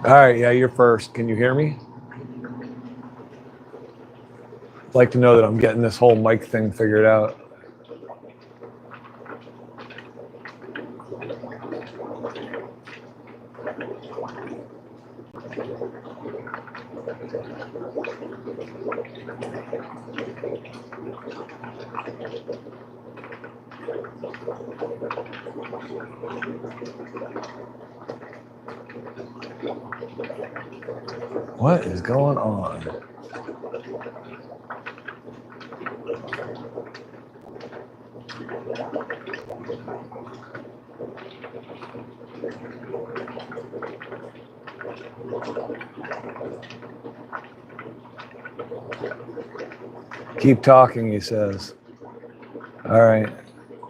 All right, yeah, you're first. Can you hear me? I'd like to know that I'm getting this whole mic thing figured out. What is going on? Keep talking, he says. All right,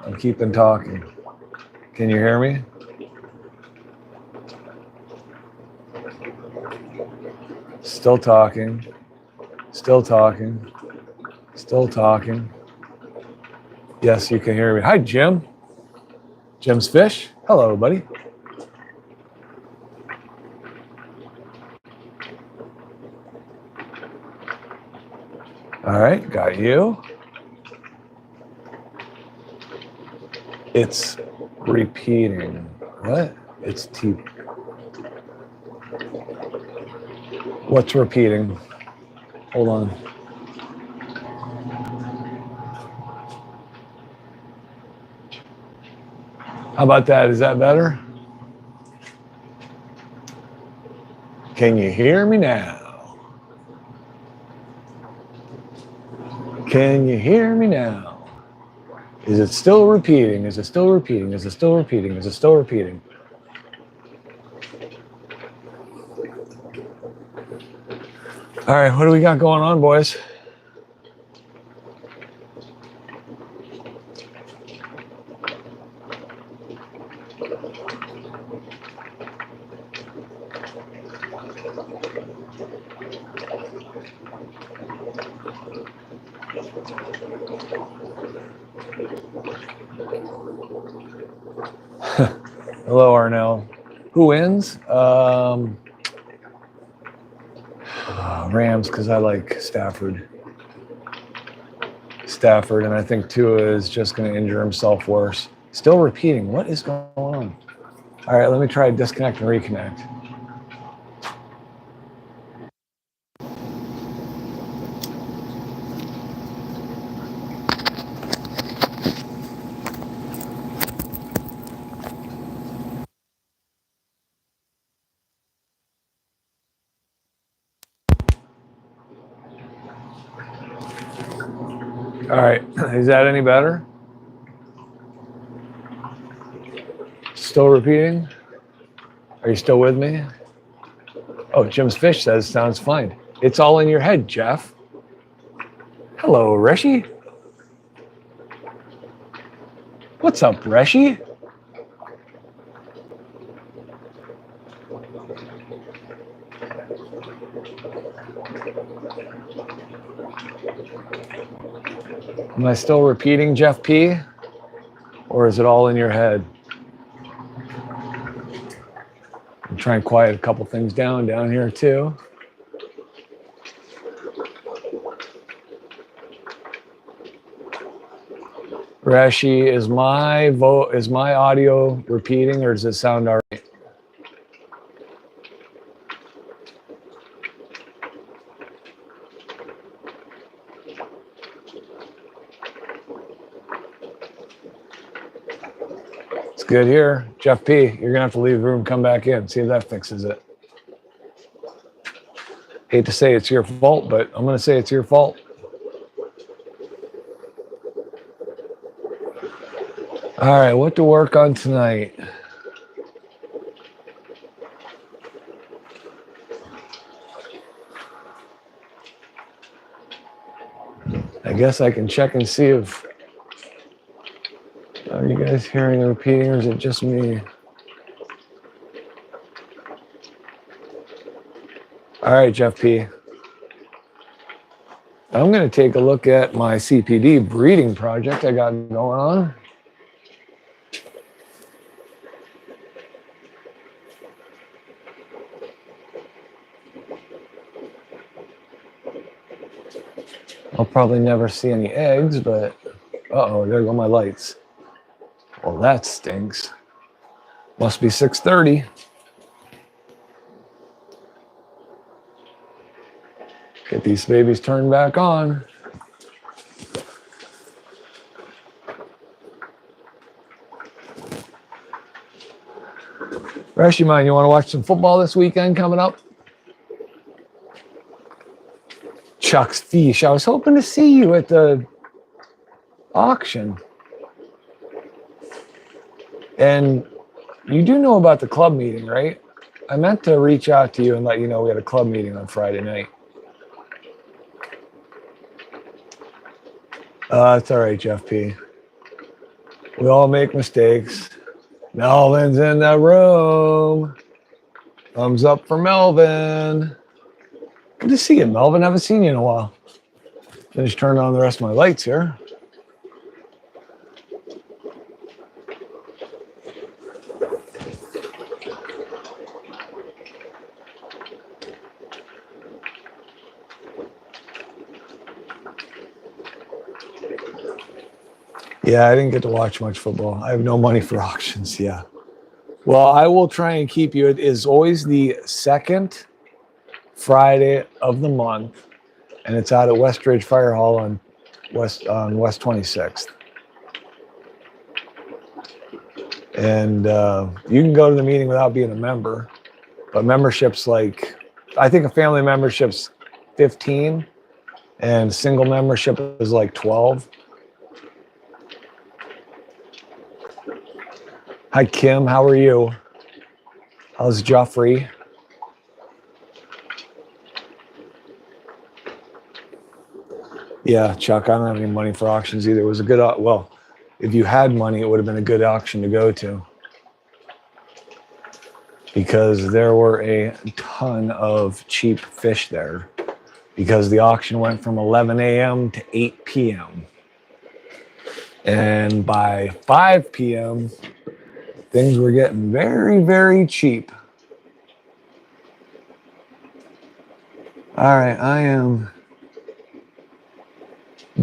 I'm keeping talking. Can you hear me? Still talking. Still talking. Still talking. Yes, you can hear me. Hi, Jim. Jim's Fish. Hello, buddy. All right, got you. It's repeating. What? It's T. What's repeating? Hold on. How about that? Is that better? Can you hear me now? Can you hear me now? Is it still repeating? Is it still repeating? Is it still repeating? Is it still repeating? All right, what do we got going on, boys? Hello, Arnell. Who wins? Rams, because I like Stafford. And I think Tua is just going to injure himself worse. Still repeating. What is going on? All right, let me try disconnect and reconnect. All right, is that any better? Still repeating? Are you still with me? Oh, Jim's Fish says sounds fine. It's all in your head, Jeff. Hello, Reshi. What's up, Reshi? Am I still repeating, Jeff P? Or is it all in your head? I'm trying to quiet a couple things down here too. Rashi, is my audio repeating, or does it sound all right? It's good here. Jeff P, you're gonna have to leave the room, come back in, see if that fixes it. Hate to say it's your fault, but I'm gonna say it's your fault. All right, what to work on tonight? I guess I can check and see if, are you guys hearing the repeating, or is it just me? All right, Jeff P. I'm going to take a look at my CPD breeding project I got going on. I'll probably never see any eggs, but uh-oh, there go my lights. Well, that stinks. Must be 6:30. Get these babies turned back on. Resh, you mind, you want to watch some football this weekend coming up? Chuck's Fish. I was hoping to see you at the auction. And you do know about the club meeting, right? I meant to reach out to you and let you know we had a club meeting on Friday night. It's all right, Jeff P. We all make mistakes. Melvin's in the room. Thumbs up for Melvin. Good to see you, Melvin. Haven't seen you in a while. Finish turning on the rest of my lights here. Yeah, I didn't get to watch much football. I have no money for auctions. Yeah. Well, I will try and keep you. It is always the second Friday of the month, and it's out at Westridge Fire Hall on West 26th. And you can go to the meeting without being a member, but membership's like, I think a family membership's 15, and single membership is like 12. Hi, Kim. How are you? How's Joffrey? Yeah, Chuck, I don't have any money for auctions either. It was a good, well, if you had money, it would have been a good auction to go to. Because there were a ton of cheap fish there. Because the auction went from 11 a.m. to 8 p.m. And by 5 p.m., things were getting very, very cheap. All right, I am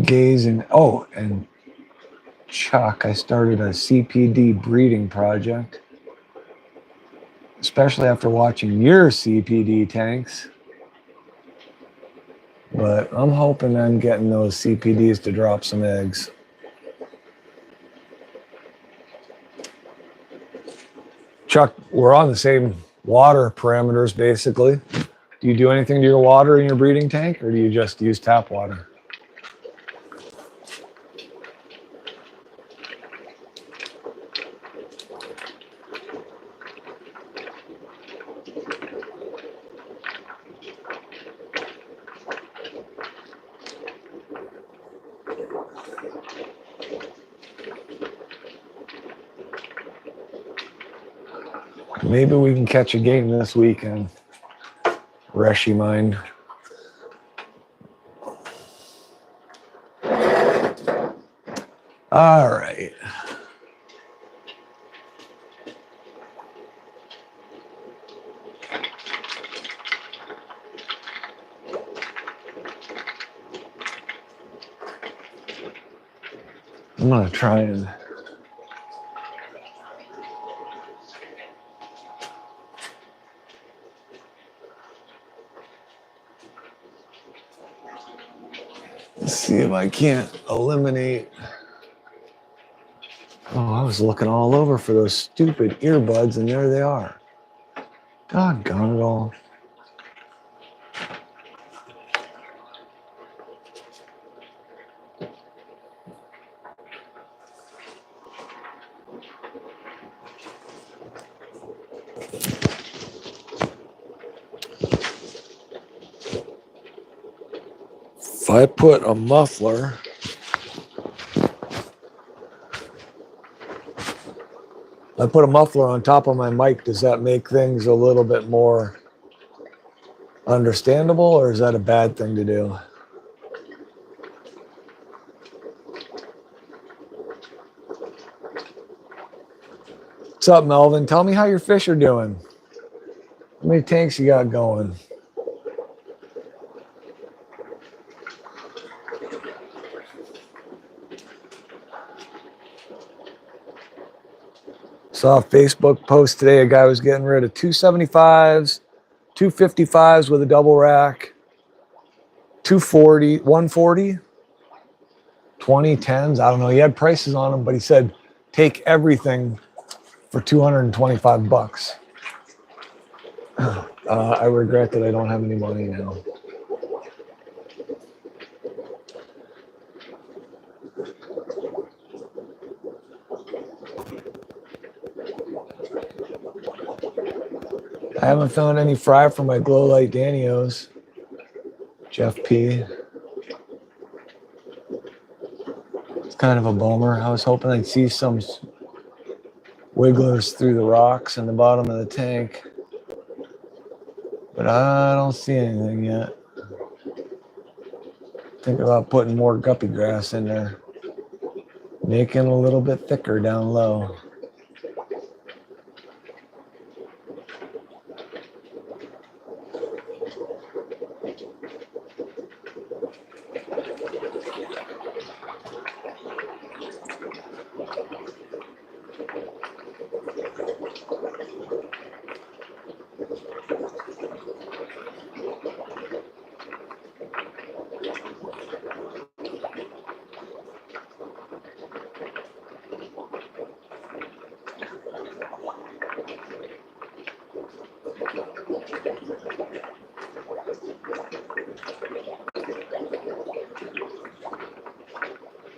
gazing. Oh, and Chuck, I started a CPD breeding project, especially after watching your CPD tanks. But I'm hoping I'm getting those CPDs to drop some eggs. Chuck, we're on the same water parameters, basically. Do you do anything to your water in your breeding tank, or do you just use tap water? Maybe we can catch a game this weekend. Reshi mind. All right. I'm going to try and see if I can't eliminate. Oh, I was looking all over for those stupid earbuds, and there they are. Doggone it all. If I put a muffler on top of my mic, does that make things a little bit more understandable, or is that a bad thing to do? What's up, Melvin? Tell me how your fish are doing. How many tanks you got going? Saw a Facebook post today. A guy was getting rid of 275s, 255s with a double rack, 240, 140, 2010s. I don't know. He had prices on them, but he said take everything for 225 bucks. I regret that I don't have any money now. I haven't found any fry for my glow light Danios. Jeff P. It's kind of a bummer. I was hoping I'd see some wigglers through the rocks in the bottom of the tank, but I don't see anything yet. Think about putting more guppy grass in there, making a little bit thicker down low.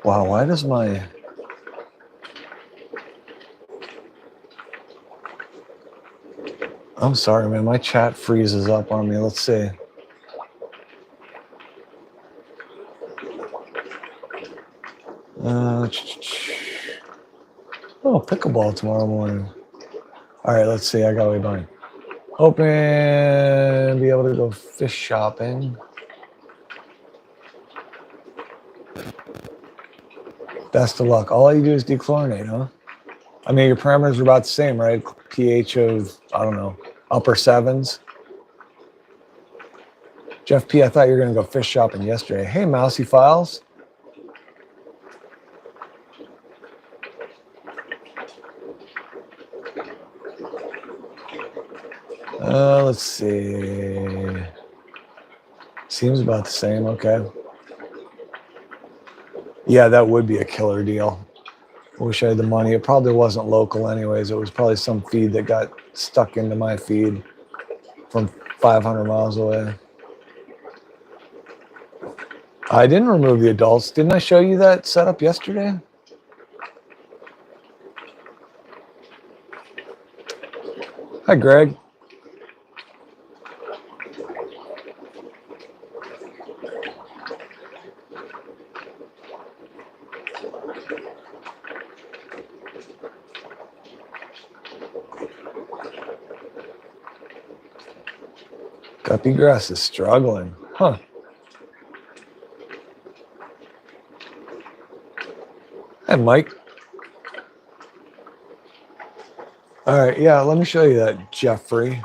Wow, why does my... I'm sorry, man. My chat freezes up on me. Let's see. Oh, pickleball tomorrow morning. All right, let's see. I got way behind. Hoping to be able to go fish shopping. Best of luck. All you do is dechlorinate, huh? I mean, your parameters are about the same, right? pH of, I don't know, upper 7s. Jeff P., I thought you were going to go fish shopping yesterday. Hey, Mousy Files. Let's see. Seems about the same. Okay. Yeah, that would be a killer deal. I wish I had the money. It probably wasn't local anyways. It was probably some feed that got stuck into my feed from 500 miles away. I didn't remove the adults. Didn't I show you that setup yesterday? Hi, Greg. Guppy grass is struggling. Huh. Hey, Mike. All right, yeah, let me show you that, Jeffrey.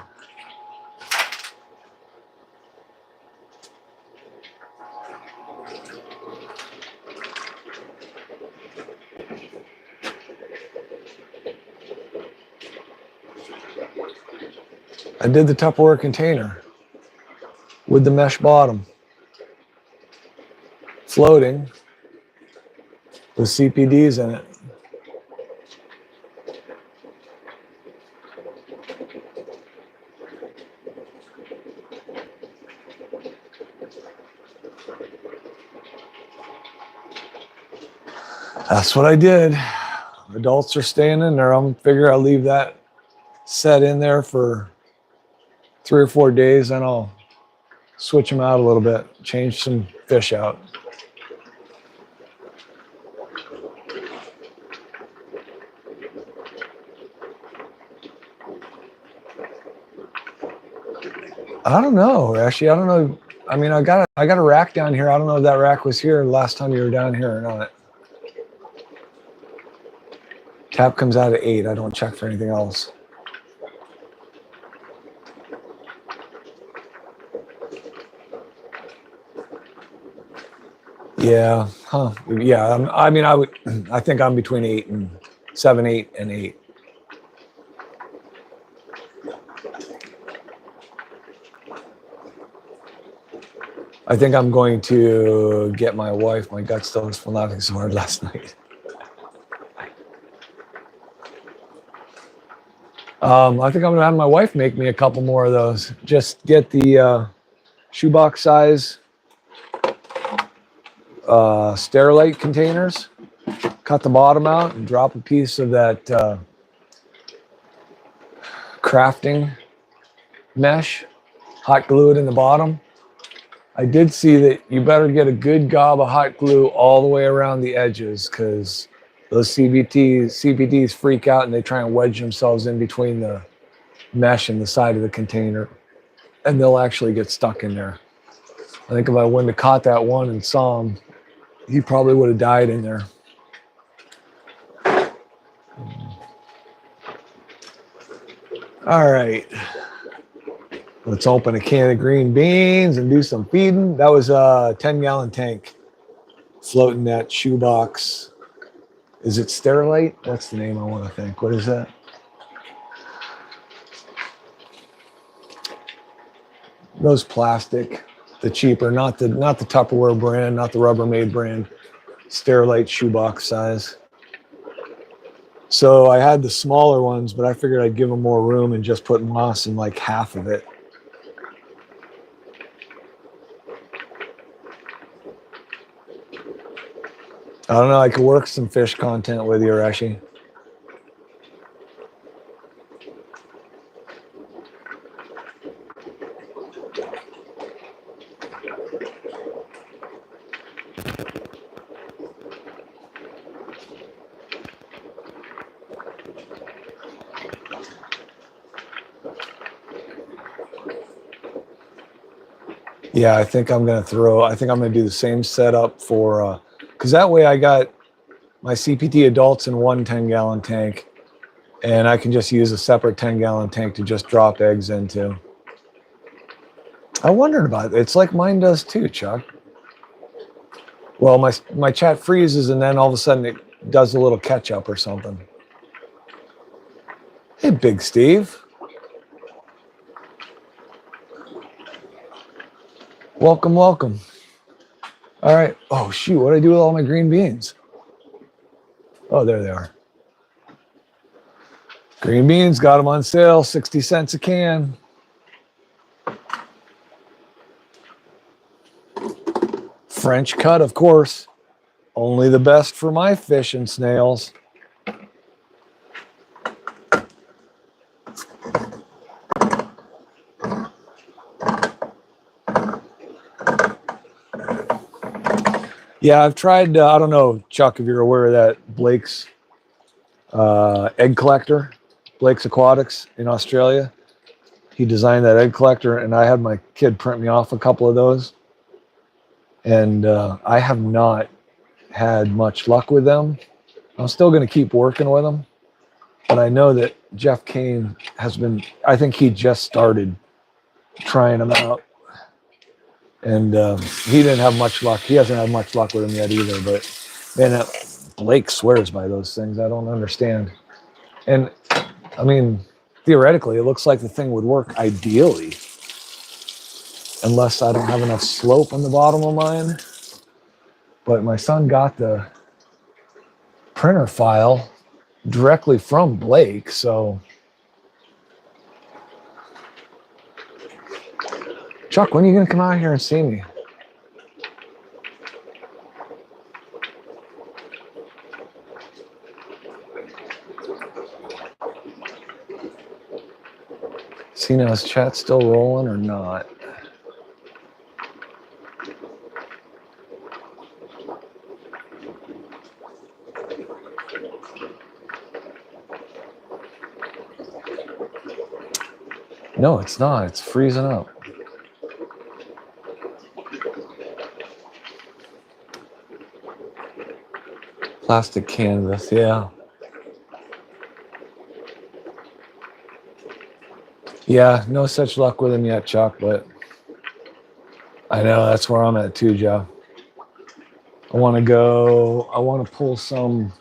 I did the Tupperware container with the mesh bottom, floating with CPDs in it. That's what I did. Adults are staying in there. I'm figure I'll leave that set in there for 3 or 4 days, and I'll switch them out a little bit, change some fish out. I don't know. Actually, I don't know. I mean, I got a rack down here. I don't know if that rack was here last time you were down here or not. Tap comes out at 8. I don't check for anything else. Yeah. Huh. Yeah. I mean, I think I'm between 7, 8, and 8. I think I'm going to get my wife. My gut still hurts from laughing so hard last night. I think I'm gonna have my wife make me a couple more of those. Just get the shoebox size Sterilite containers, cut the bottom out, and drop a piece of that crafting mesh, hot glue it in the bottom. I did see that you better get a good gob of hot glue all the way around the edges, because those CBDs freak out and they try and wedge themselves in between the mesh and the side of the container, and they'll actually get stuck in there. I think if I wouldn't have caught that one and saw him, he probably would have died in there. All right. Let's open a can of green beans and do some feeding. That was a 10-gallon tank floating that shoebox. Is it Sterilite? That's the name I want to think. What is that? Those plastic, the cheaper, not the Tupperware brand, not the Rubbermaid brand. Sterilite shoebox size. So I had the smaller ones, but I figured I'd give them more room and just put moss in like half of it. I don't know. I could work some fish content with you, Reshi. Yeah, I think I'm going to do the same setup for, because that way I got my CPT adults in one 10-gallon tank, and I can just use a separate 10-gallon tank to just drop eggs into. I wondered about it. It's like mine does too, Chuck. Well, my chat freezes, and then all of a sudden it does a little catch up or something. Hey, Big Steve. Welcome, welcome. All right. Oh, shoot. What do I do with all my green beans? Oh, there they are. Green beans, got them on sale, 60 cents a can. French cut, of course. Only the best for my fish and snails. Yeah, I've tried, I don't know, Chuck, if you're aware of that Blake's egg collector, Blake's Aquatics in Australia. He designed that egg collector, and I had my kid print me off a couple of those. And I have not had much luck with them. I'm still going to keep working with them. But I know that Jeff Kane has been, I think he just started trying them out. And he didn't have much luck. He hasn't had much luck with them yet either. But man, Blake swears by those things. I don't understand. And I mean, theoretically, it looks like the thing would work ideally, unless I don't have enough slope on the bottom of mine. But my son got the printer file directly from Blake, so. Chuck, when are you going to come out here and see me? See now, is chat still rolling or not? No, it's not. It's freezing up. Plastic canvas, yeah. Yeah, no such luck with him yet, Chuck, but I know that's where I'm at too, Joe. I want to pull some,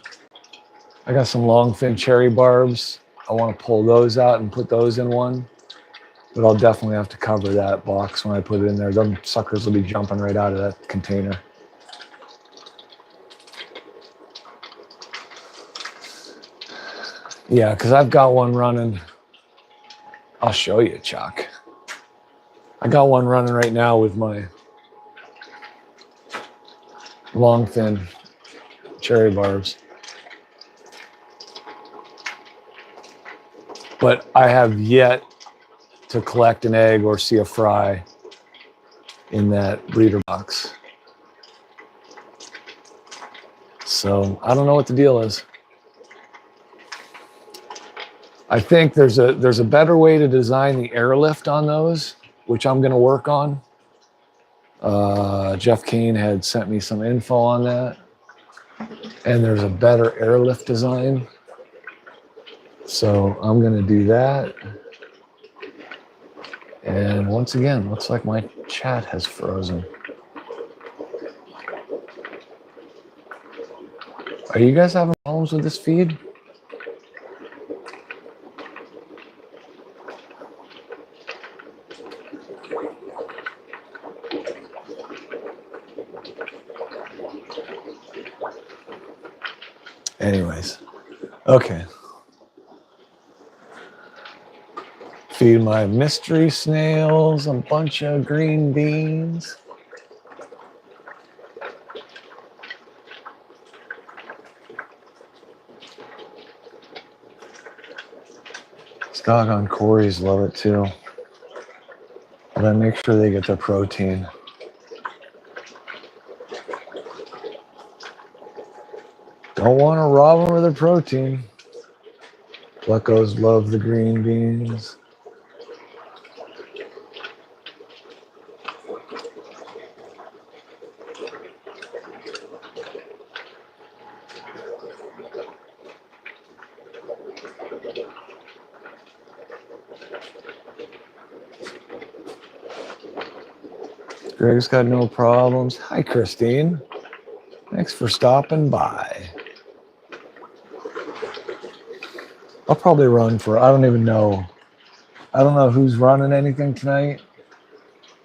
I got some long fin cherry barbs. I want to pull those out and put those in one. But I'll definitely have to cover that box when I put it in there. Them suckers will be jumping right out of that container. Yeah, because I've got one running. I'll show you, Chuck. I got one running right now with my long fin cherry barbs. But I have yet to collect an egg or see a fry in that breeder box. So I don't know what the deal is. I think there's a better way to design the airlift on those, which I'm going to work on. Jeff Kane had sent me some info on that, and there's a better airlift design. So I'm going to do that. And once again, looks like my chat has frozen. Are you guys having problems with this feed? Anyways, okay. Feed my mystery snails a bunch of green beans. These doggone Corys love it too. But I make sure they get their protein. Don't want to rob them of their protein. Fleckos love the green beans. Greg's got no problems. Hi, Christine. Thanks for stopping by. I'll probably run for, I don't even know. I don't know who's running anything tonight.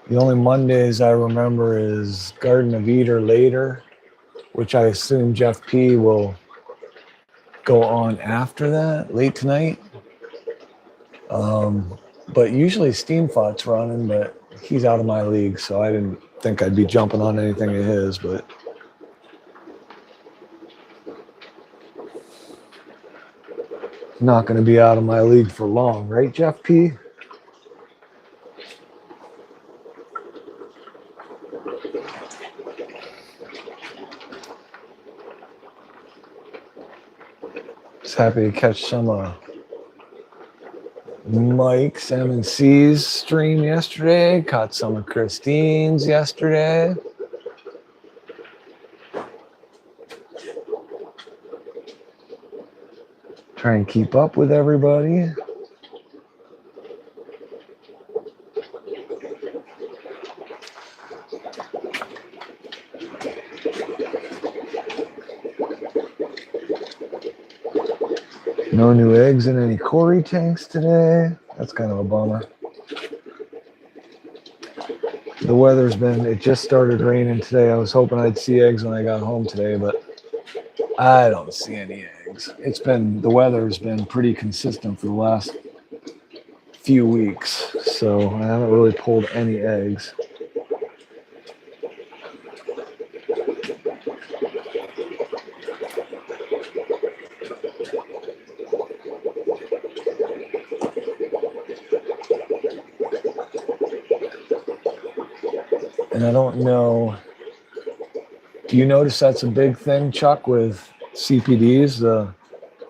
The only Mondays I remember is Garden of Eater later, which I assume Jeff P will go on after that, late tonight. But usually Steamfot's running, but he's out of my league, so I didn't think I'd be jumping on anything of his, but not going to be out of my league for long, right, Jeff P? Just happy to catch some Mike's M&C's stream yesterday. Caught some of Christine's yesterday. Try and keep up with everybody. No new eggs in any Cory tanks today. That's kind of a bummer. The weather's been, it just started raining today. I was hoping I'd see eggs when I got home today, but I don't see any eggs. It's been, the weather's been pretty consistent for the last few weeks, so I haven't really pulled any eggs. And I don't know, do you notice that's a big thing, Chuck, with CPDs, the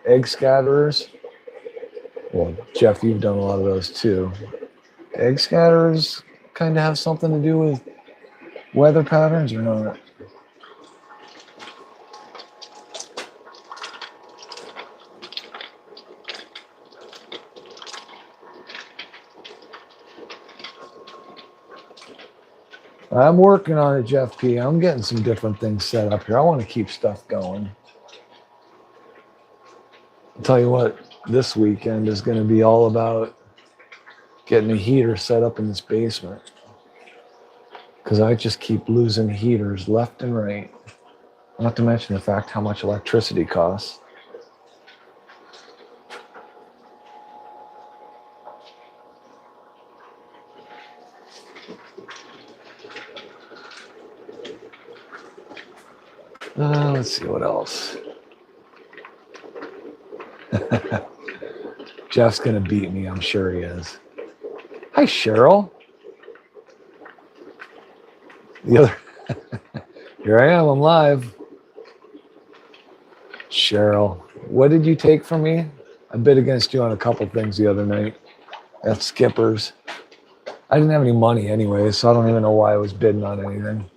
egg scatterers? Well, Jeff, you've done a lot of those too. Egg scatterers kind of have something to do with weather patterns or not? I'm working on it, Jeff P. I'm getting some different things set up here. I want to keep stuff going. I'll tell you what, this weekend is going to be all about getting a heater set up in this basement because I just keep losing heaters left and right. Not to mention the fact how much electricity costs. Let's see what else. Jeff's gonna beat me, I'm sure he is. Hi, Cheryl. The other, here I am, I'm live. Cheryl, what did you take from me? I bid against you on a couple things the other night at Skipper's. I didn't have any money anyway, so I don't even know why I was bidding on anything.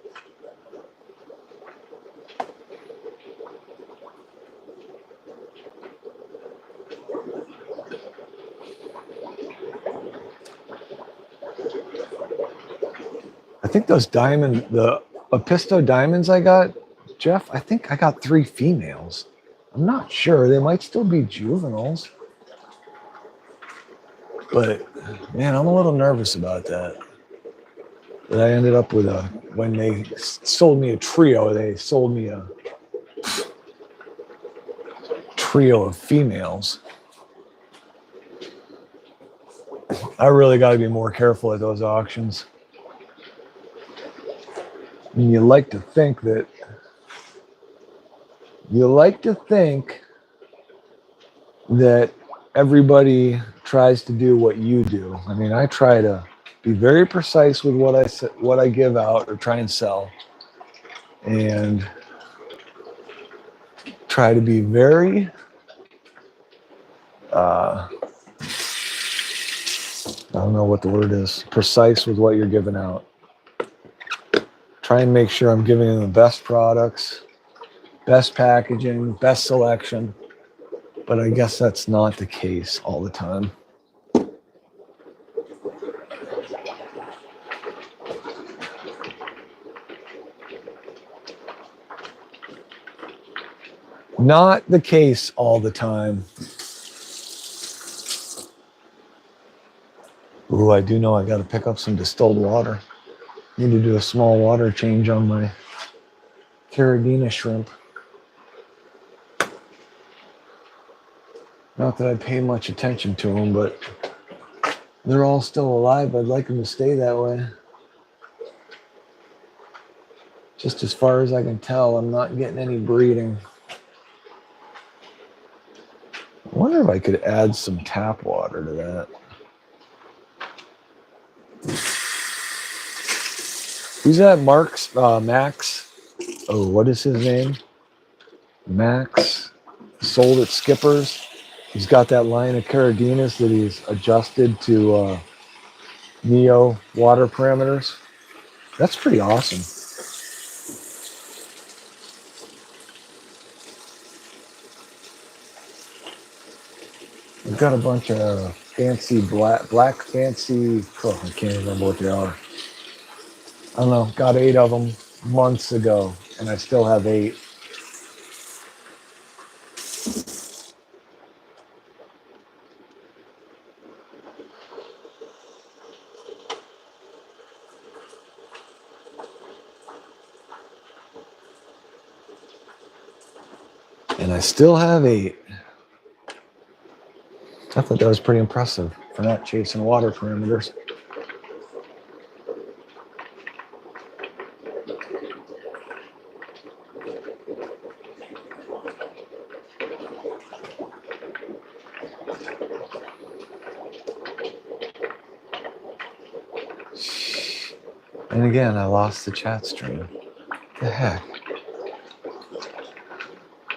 I think those the Episto diamonds I got, Jeff, I think I got 3 females. I'm not sure. They might still be juveniles. But, man, I'm a little nervous about that. But I ended up with when they sold me a trio, they sold me a trio of females. I really got to be more careful at those auctions. And you like to think that everybody tries to do what you do. I mean, I try to be very precise with what I give out or try and sell, and try to be very I don't know what the word is, precise with what you're giving out. Try and make sure I'm giving them the best products, best packaging, best selection. But I guess that's not the case all the time. Not the case all the time. Ooh, I do know I got to pick up some distilled water. Need to do a small water change on my Carabina shrimp. Not that I pay much attention to them, but they're all still alive. I'd like them to stay that way. Just as far as I can tell, I'm not getting any breeding. I wonder if I could add some tap water to that. Who's that? Max? Oh, what is his name? Max. Sold at Skipper's. He's got that line of Caradinas that he's adjusted to Neo water parameters. That's pretty awesome. We've got a bunch of fancy black fancy, I can't remember what they are. I don't know, got 8 of them months ago, and I still have 8. And I still have 8. I thought that was pretty impressive for not chasing water parameters. And again, I lost the chat stream. What the heck?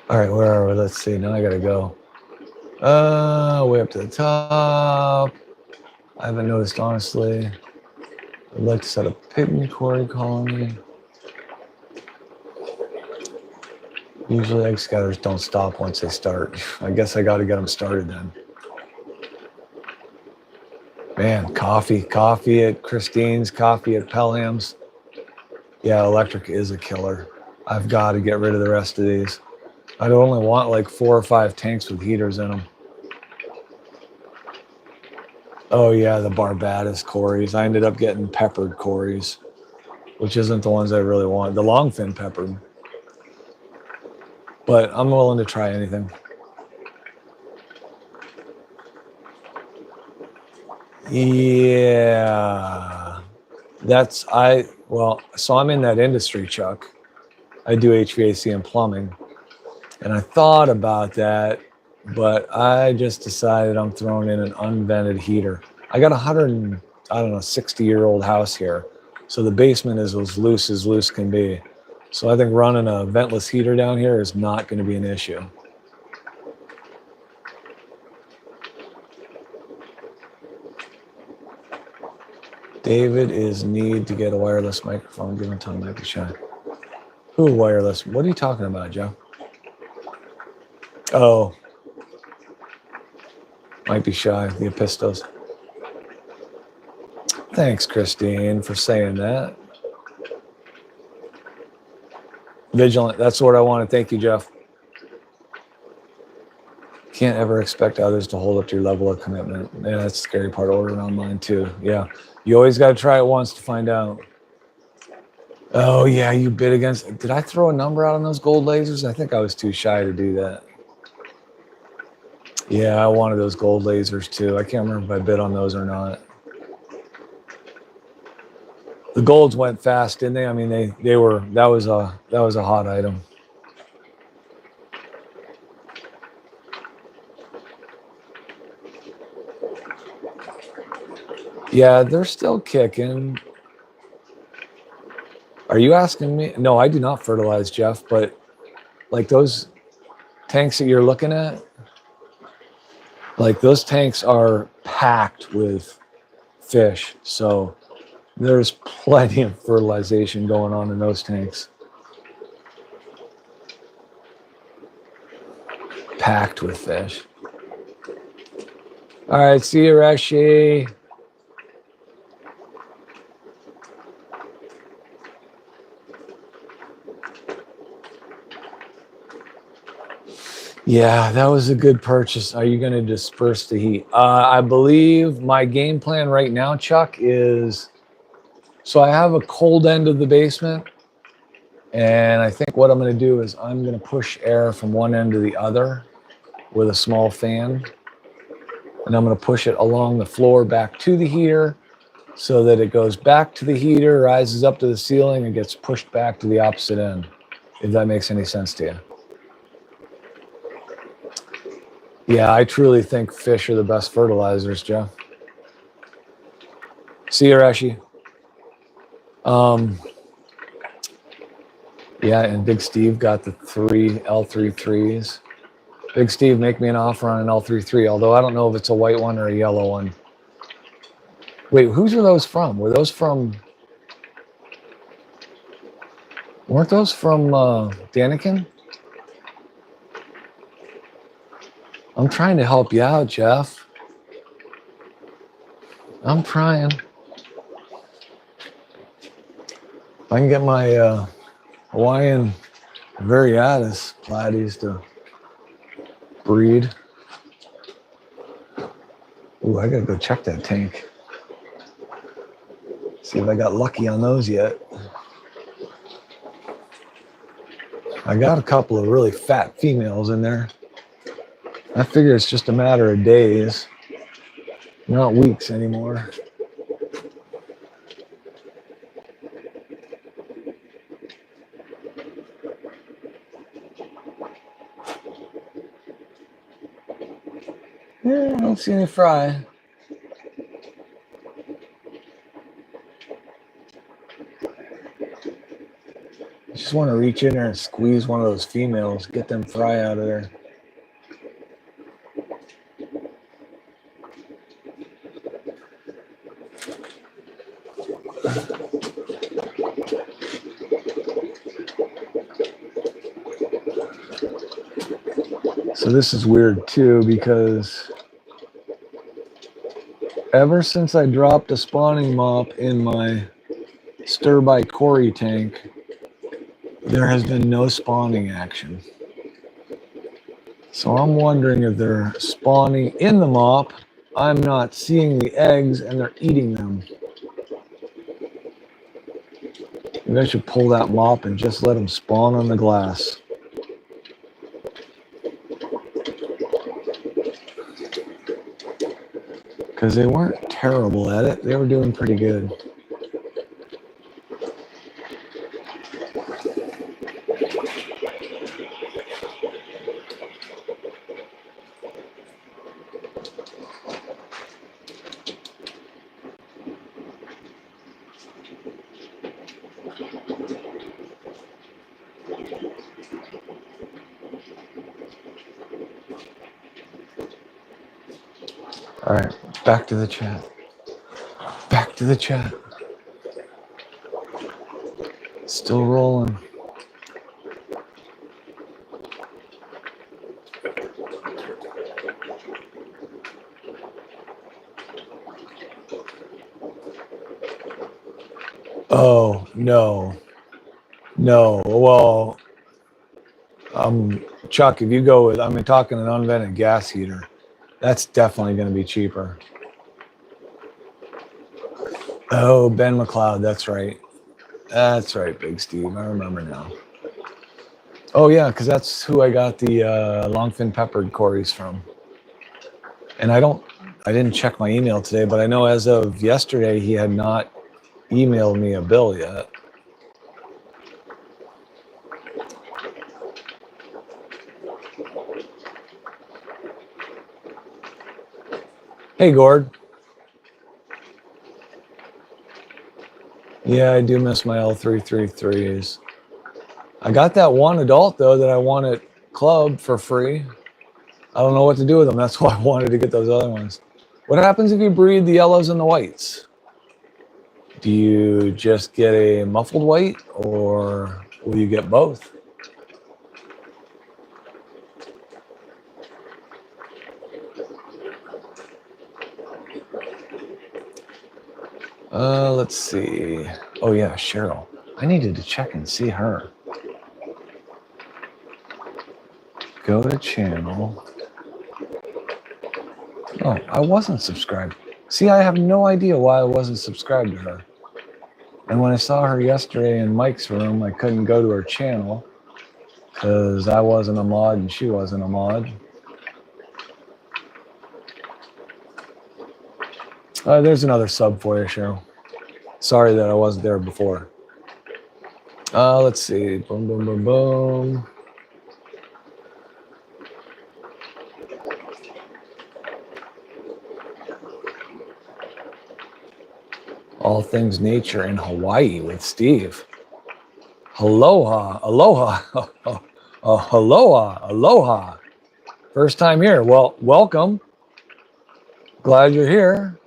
All right, where are we? Let's see. Now I gotta go. Way up to the top. I haven't noticed, honestly. I'd like to set a pygmy quarry colony. Usually egg scatters don't stop once they start. I guess I gotta get them started then. Man, coffee at Christine's, coffee at Pelham's. Yeah, electric is a killer. I've got to get rid of the rest of these. I'd only want like 4 or 5 tanks with heaters in them. Oh yeah, the Barbados Cories. I ended up getting peppered Cories, which isn't the ones I really want. The longfin peppered. But I'm willing to try anything. Yeah. So I'm in that industry, Chuck. I do HVAC and plumbing. And I thought about that, but I just decided I'm throwing in an unvented heater. I got 60-year-old house here. So the basement is as loose can be. So I think running a ventless heater down here is not going to be an issue. David is need to get a wireless microphone. Give him time, might be shy. Who wireless? What are you talking about, Joe? Oh, might be shy. The Epistos. Thanks, Christine, for saying that. Vigilant. That's what I wanted. Thank you, Jeff. Can't ever expect others to hold up to your level of commitment. Yeah, that's the scary part. Ordering online too. Yeah, you always got to try it once to find out. Oh yeah, you bid against. Did I throw a number out on those gold lasers? I think I was too shy to do that. Yeah, I wanted those gold lasers too. I can't remember if I bid on those or not. The golds went fast, didn't they? I mean, they were. That was a hot item. Yeah, they're still kicking. Are you asking me? No, I do not fertilize, Jeff, but like those tanks that you're looking at, like those tanks are packed with fish. So there's plenty of fertilization going on in those tanks. Packed with fish. All right, see you, Rashi. Yeah, that was a good purchase. Are you going to disperse the heat? I believe my game plan right now, Chuck, is so I have a cold end of the basement. And I think what I'm going to do is I'm going to push air from one end to the other with a small fan. And I'm going to push it along the floor back to the heater so that it goes back to the heater, rises up to the ceiling, and gets pushed back to the opposite end, if that makes any sense to you. Yeah, I truly think fish are the best fertilizers, Joe. See you, Rashi. Yeah, and Big Steve got the 3 L33s. Big Steve, make me an offer on an L33, although I don't know if it's a white one or a yellow one. Wait, whose are those from? Were those from... Weren't those from Daniken? I'm trying to help you out, Jeff. I'm trying. If I can get my Hawaiian Variatus platies to breed. Ooh, I gotta go check that tank. See if I got lucky on those yet. I got a couple of really fat females in there. I figure it's just a matter of days, not weeks anymore. Yeah, I don't see any fry. I just want to reach in there and squeeze one of those females, get them fry out of there. So this is weird too, because ever since I dropped a spawning mop in my stir-by Cory tank, there has been no spawning action. So I'm wondering if they're spawning in the mop I'm not seeing the eggs and they're eating them. Maybe I should pull that mop and just let them spawn on the glass. Because they weren't terrible at it. They were doing pretty good. All right, back to the chat. Back to the chat. Still rolling. Oh, no. No. Well, Chuck, if you go with, talking an unvented gas heater, that's definitely going to be cheaper. Oh, Ben McLeod, that's right. That's right, Big Steve. I remember now. Oh, yeah, because that's who I got the longfin peppered Corys from. And I didn't check my email today, but I know as of yesterday, he had not emailed me a bill yet. Hey, Gord. Yeah, I do miss my L333s. I got that one adult, though, that I won at Club for free. I don't know what to do with them. That's why I wanted to get those other ones. What happens if you breed the yellows and the whites? Do you just get a muffled white, or will you get both? Let's see. Oh, yeah, Cheryl. I needed to check and see her. Go to channel. Oh, I wasn't subscribed. See, I have no idea why I wasn't subscribed to her. And when I saw her yesterday in Mike's room, I couldn't go to her channel because I wasn't a mod and she wasn't a mod. There's another sub for you, Cheryl. Sorry that I wasn't there before. Let's see. Boom, boom, boom, boom. All things nature in Hawaii with Steve. Aloha, aloha, aloha, aloha. First time here. Well, welcome. Glad you're here.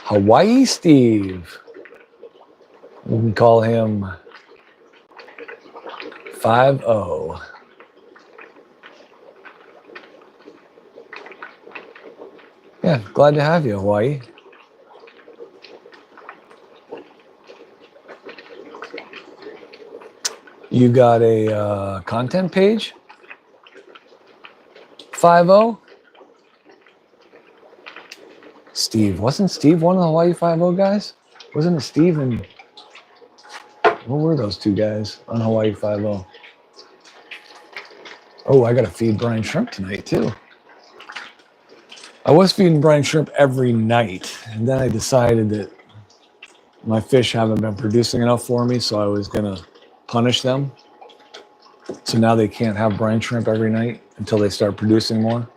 Hawaii Steve. We can call him 5-0. Yeah, glad to have you, Hawaii. You got a content page? 5-0? Steve. Wasn't Steve one of the Hawaii 5-0 guys? Wasn't it Steve and... What were those two guys on Hawaii 5-0? Oh, I got to feed Brian shrimp tonight, too. I was feeding Brian shrimp every night, and then I decided that my fish haven't been producing enough for me, so I was going to punish them. So now they can't have brine shrimp every night until they start producing more.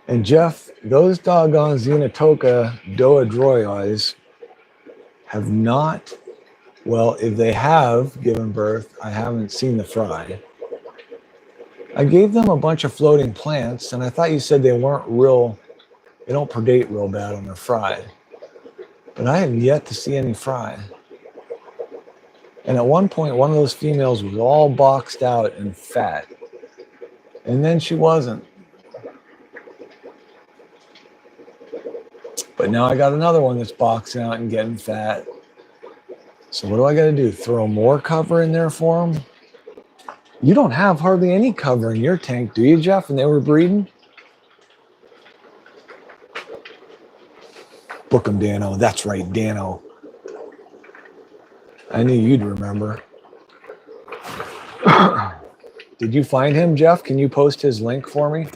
And Jeff, those doggone Xenotoka doadroides have not, well, if they have given birth, I haven't seen the fry. I gave them a bunch of floating plants, and I thought you said they weren't real, they don't predate real bad on their fry. But I have yet to see any fry. And at one point, one of those females was all boxed out and fat. And then she wasn't. But now I got another one that's boxing out and getting fat. So what do I got to do? Throw more cover in there for them? You don't have hardly any cover in your tank, do you, Jeff? And they were breeding? Book 'em, Dano. That's right, Dano. I knew you'd remember. Did you find him, Jeff? Can you post his link for me?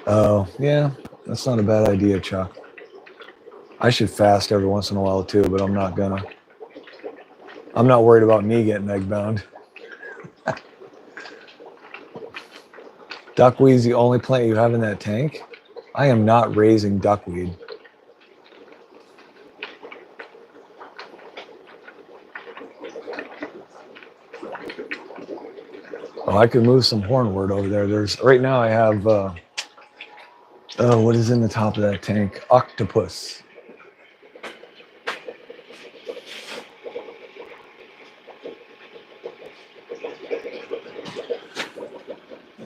Oh, yeah. That's not a bad idea, Chuck. I should fast every once in a while, too, but I'm not gonna. I'm not worried about me getting egg bound. Duckweed's the only plant you have in that tank? I am not raising duckweed. Oh, I could move some hornwort over there. There's right now I have what is in the top of that tank? Octopus.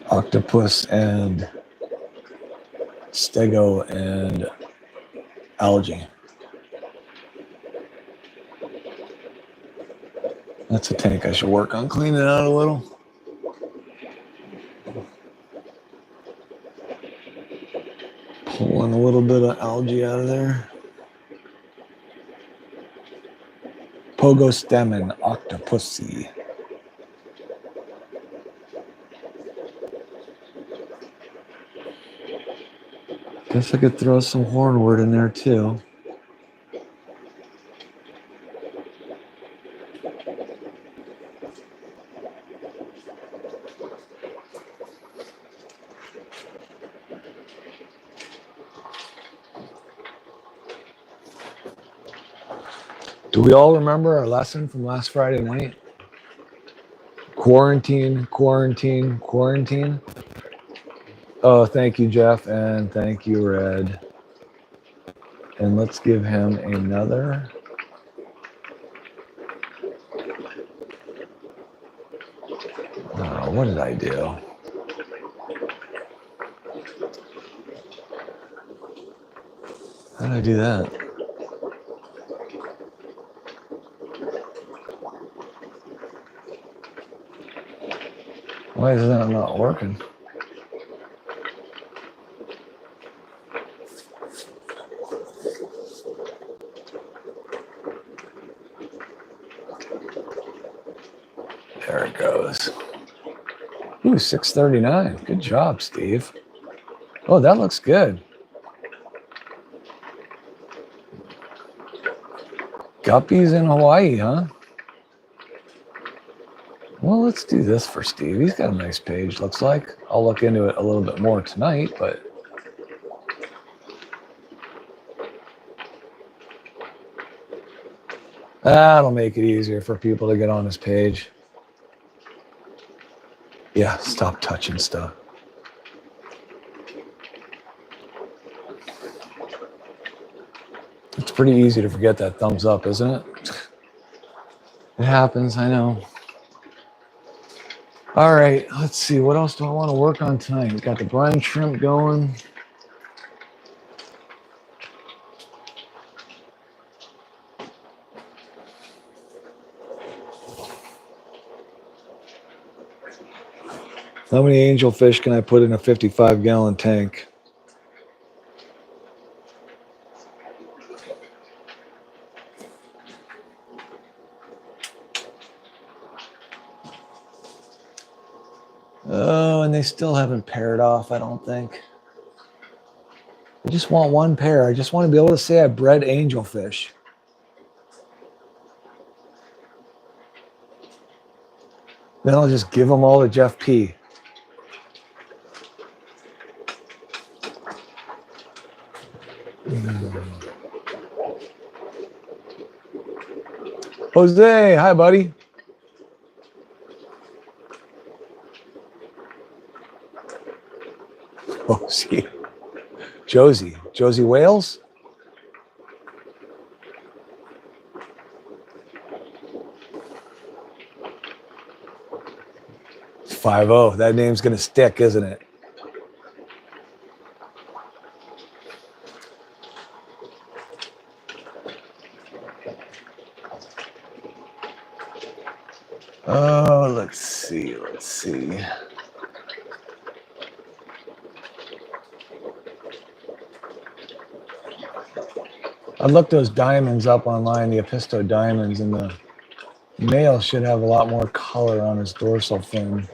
Octopus and stego and algae. That's a tank I should work on cleaning out a little. Pulling a little bit of algae out of there. Pogo stem and octopussy. Guess I could throw some hornwort in there too. Do we all remember our lesson from last Friday night? Quarantine, quarantine, quarantine. Oh, thank you, Jeff, and thank you, Red. And let's give him another. Oh, what did I do? How did I do that? Why is that not working? There it goes. Ooh, 639. Good job, Steve. Oh, that looks good. Guppies in Hawaii, huh? Well, let's do this for Steve. He's got a nice page, looks like. I'll look into it a little bit more tonight, but that'll make it easier for people to get on his page. Yeah, stop touching stuff. It's pretty easy to forget that thumbs up, isn't it? It happens, I know. All right, let's see. What else do I want to work on tonight? We got the brine shrimp going. How many angelfish can I put in a 55-gallon tank? Oh, and they still haven't paired off, I don't think. I just want one pair. I just want to be able to say I bred angelfish. Then I'll just give them all to Jeff P. Jose, hi, buddy. Oh, see. Josie Wales? 5-0. That name's going to stick, isn't it? Oh, let's see. I looked those diamonds up online, the Episto diamonds, and the male should have a lot more color on his dorsal fin.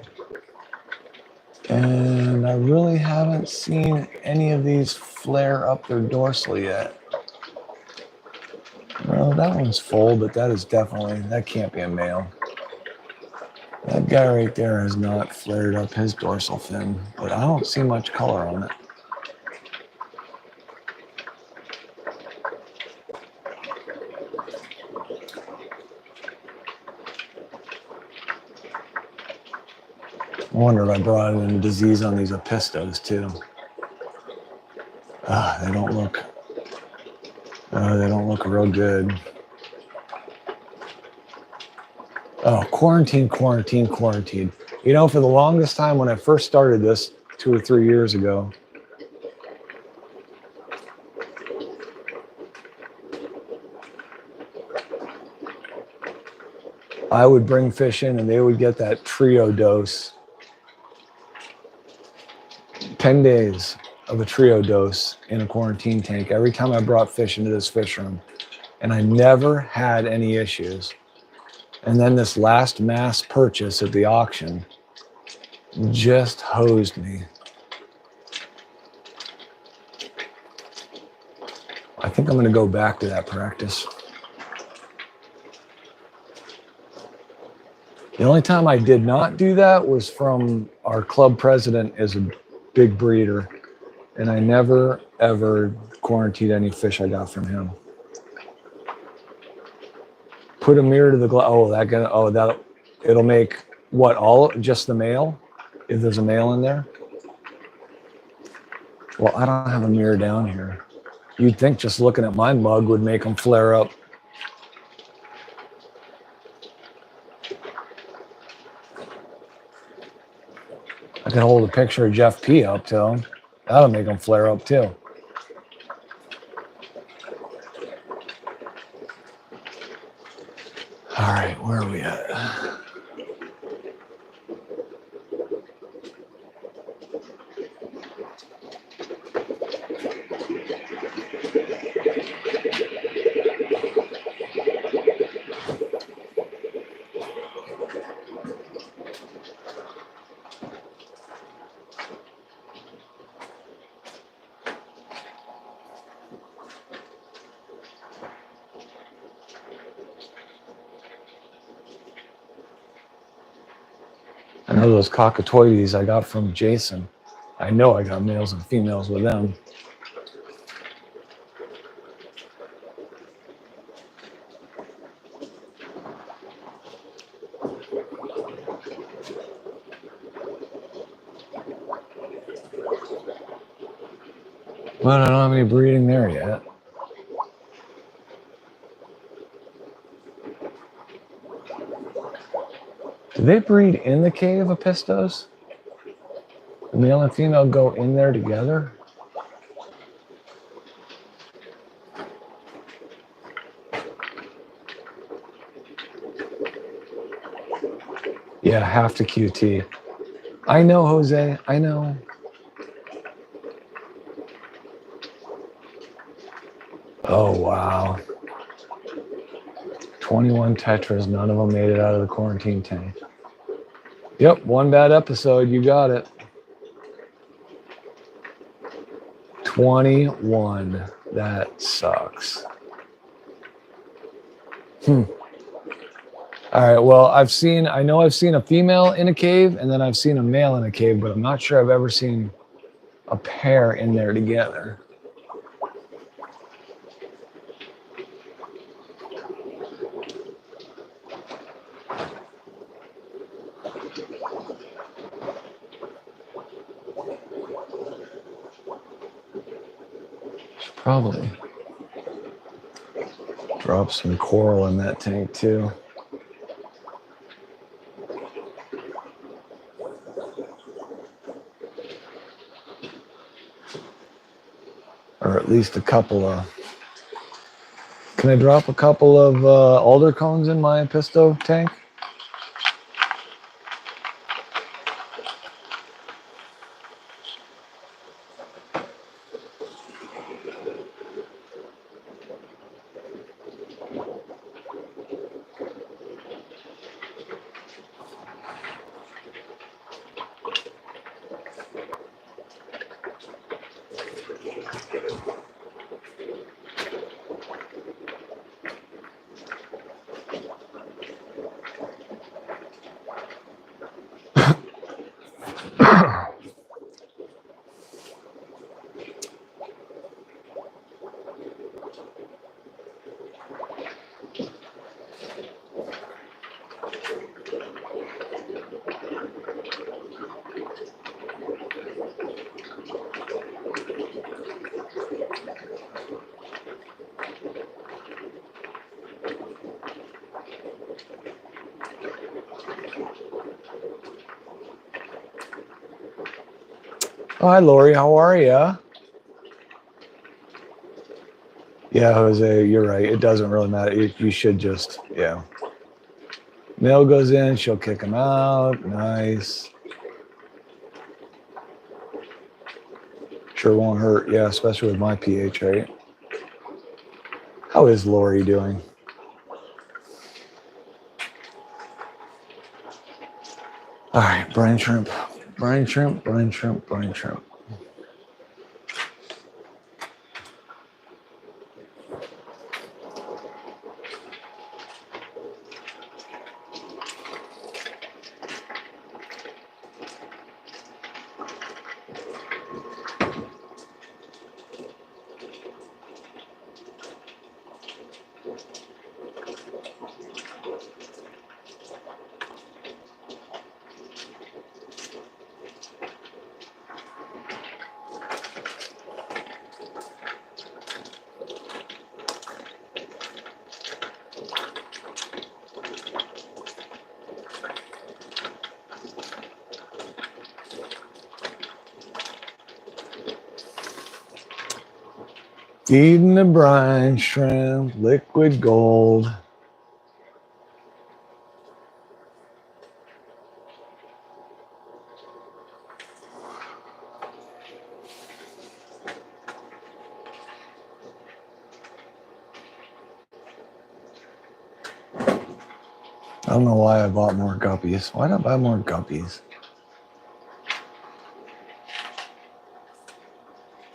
And I really haven't seen any of these flare up their dorsal yet. Well, that one's full, but that can't be a male. That guy right there has not flared up his dorsal fin, but I don't see much color on it. I wonder if I brought in a disease on these Epistos too. They don't look real good. Oh, quarantine. You know, for the longest time when I first started this 2 or 3 years ago, I would bring fish in and they would get that trio dose. 10 days of a trio dose in a quarantine tank every time I brought fish into this fish room. And I never had any issues. And then this last mass purchase at the auction just hosed me. I think I'm going to go back to that practice. The only time I did not do that was from our club president is a big breeder, and I never ever quarantined any fish I got from him. Put a mirror to the glass. It'll make what, just the male? If there's a male in there? Well, I don't have a mirror down here. You'd think just looking at my mug would make them flare up. I can hold a picture of Jeff P up to him. That'll make them flare up too. All right, where are we at? I know those cockatoides I got from Jason. I know I got males and females with them. But I don't have any breeding there yet. Do they breed in the cave of Epistos? The male and female go in there together? Yeah, half to QT. I know, Jose. I know. Oh, wow. 21 tetras. None of them made it out of the quarantine tank. Yep, one bad episode. You got it. 21. That sucks. All right, well, I know I've seen a female in a cave, and then I've seen a male in a cave, but I'm not sure I've ever seen a pair in there together. Should probably drop some coral in that tank too. Or at least a couple of. Can I drop a couple of alder cones in my Episto tank? Oh, hi, Lori. How are you? Yeah, Jose, you're right. It doesn't really matter. You should just, yeah. Mail goes in. She'll kick him out. Nice. Sure won't hurt. Yeah, especially with my pH, right? How is Lori doing? All right, brine shrimp. Brine shrimp, brine shrimp, brine shrimp. Feeding the brine shrimp, liquid gold. I don't know why I bought more guppies. Why did I buy more guppies?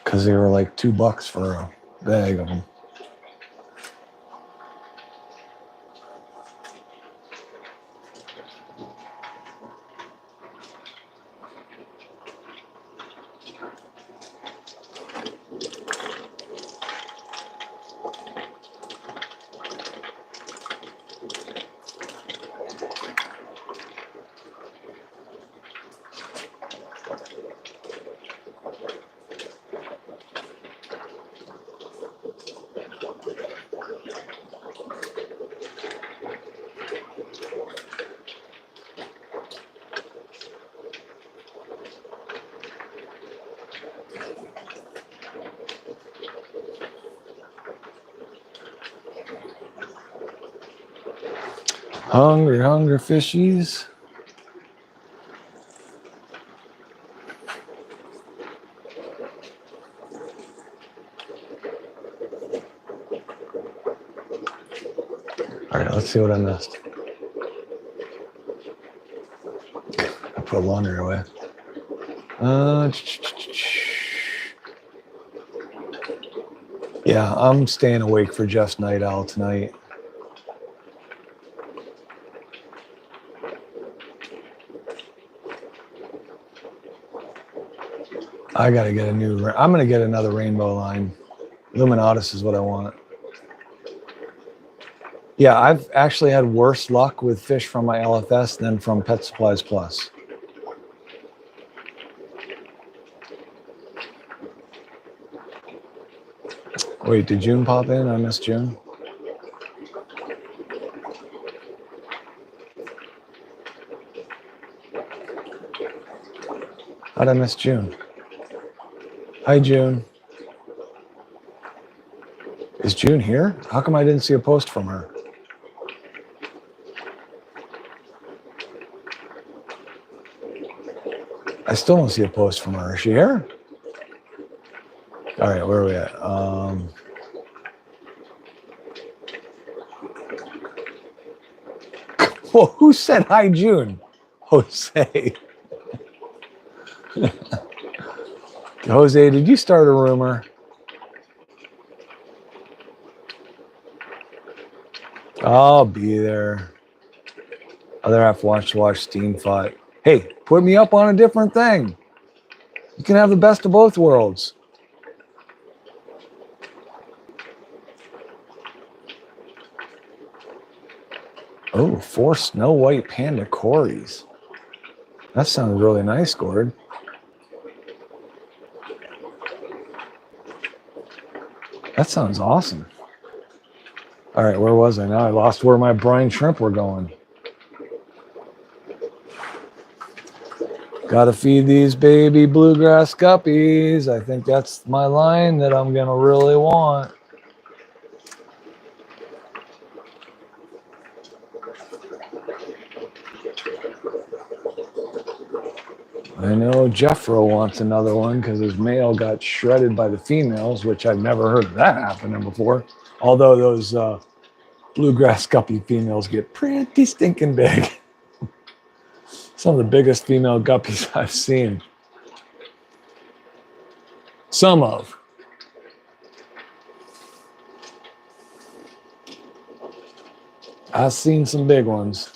Because they were like $2 for a bag of them. Hungry, hungry fishies. All right, let's see what I missed. I put laundry away. Yeah, I'm staying awake for Jeff's night owl tonight. I gotta get a new. I'm gonna get another rainbow line. Luminatus is what I want. Yeah, I've actually had worse luck with fish from my LFS than from Pet Supplies Plus. Wait, did June pop in? I missed June. How'd I miss June? Hi, June. Is June here? How come I didn't see a post from her? I still don't see a post from her. Is she here? All right, where are we at? Well, who said hi, June? Jose. Jose, did you start a rumor? I'll be there. Other half wants to watch Steam fight. Hey, put me up on a different thing. You can have the best of both worlds. Oh, 4 Snow White Panda Cories. That sounds really nice, Gord. That sounds awesome. All right, where was I now? I lost where my brine shrimp were going. Gotta feed these baby bluegrass guppies. I think that's my line that I'm gonna really want. I know Jeffro wants another one because his male got shredded by the females, which I've never heard of that happening before. Although those bluegrass guppy females get pretty stinking big. Some of the biggest female guppies I've seen. Some of. I've seen some big ones.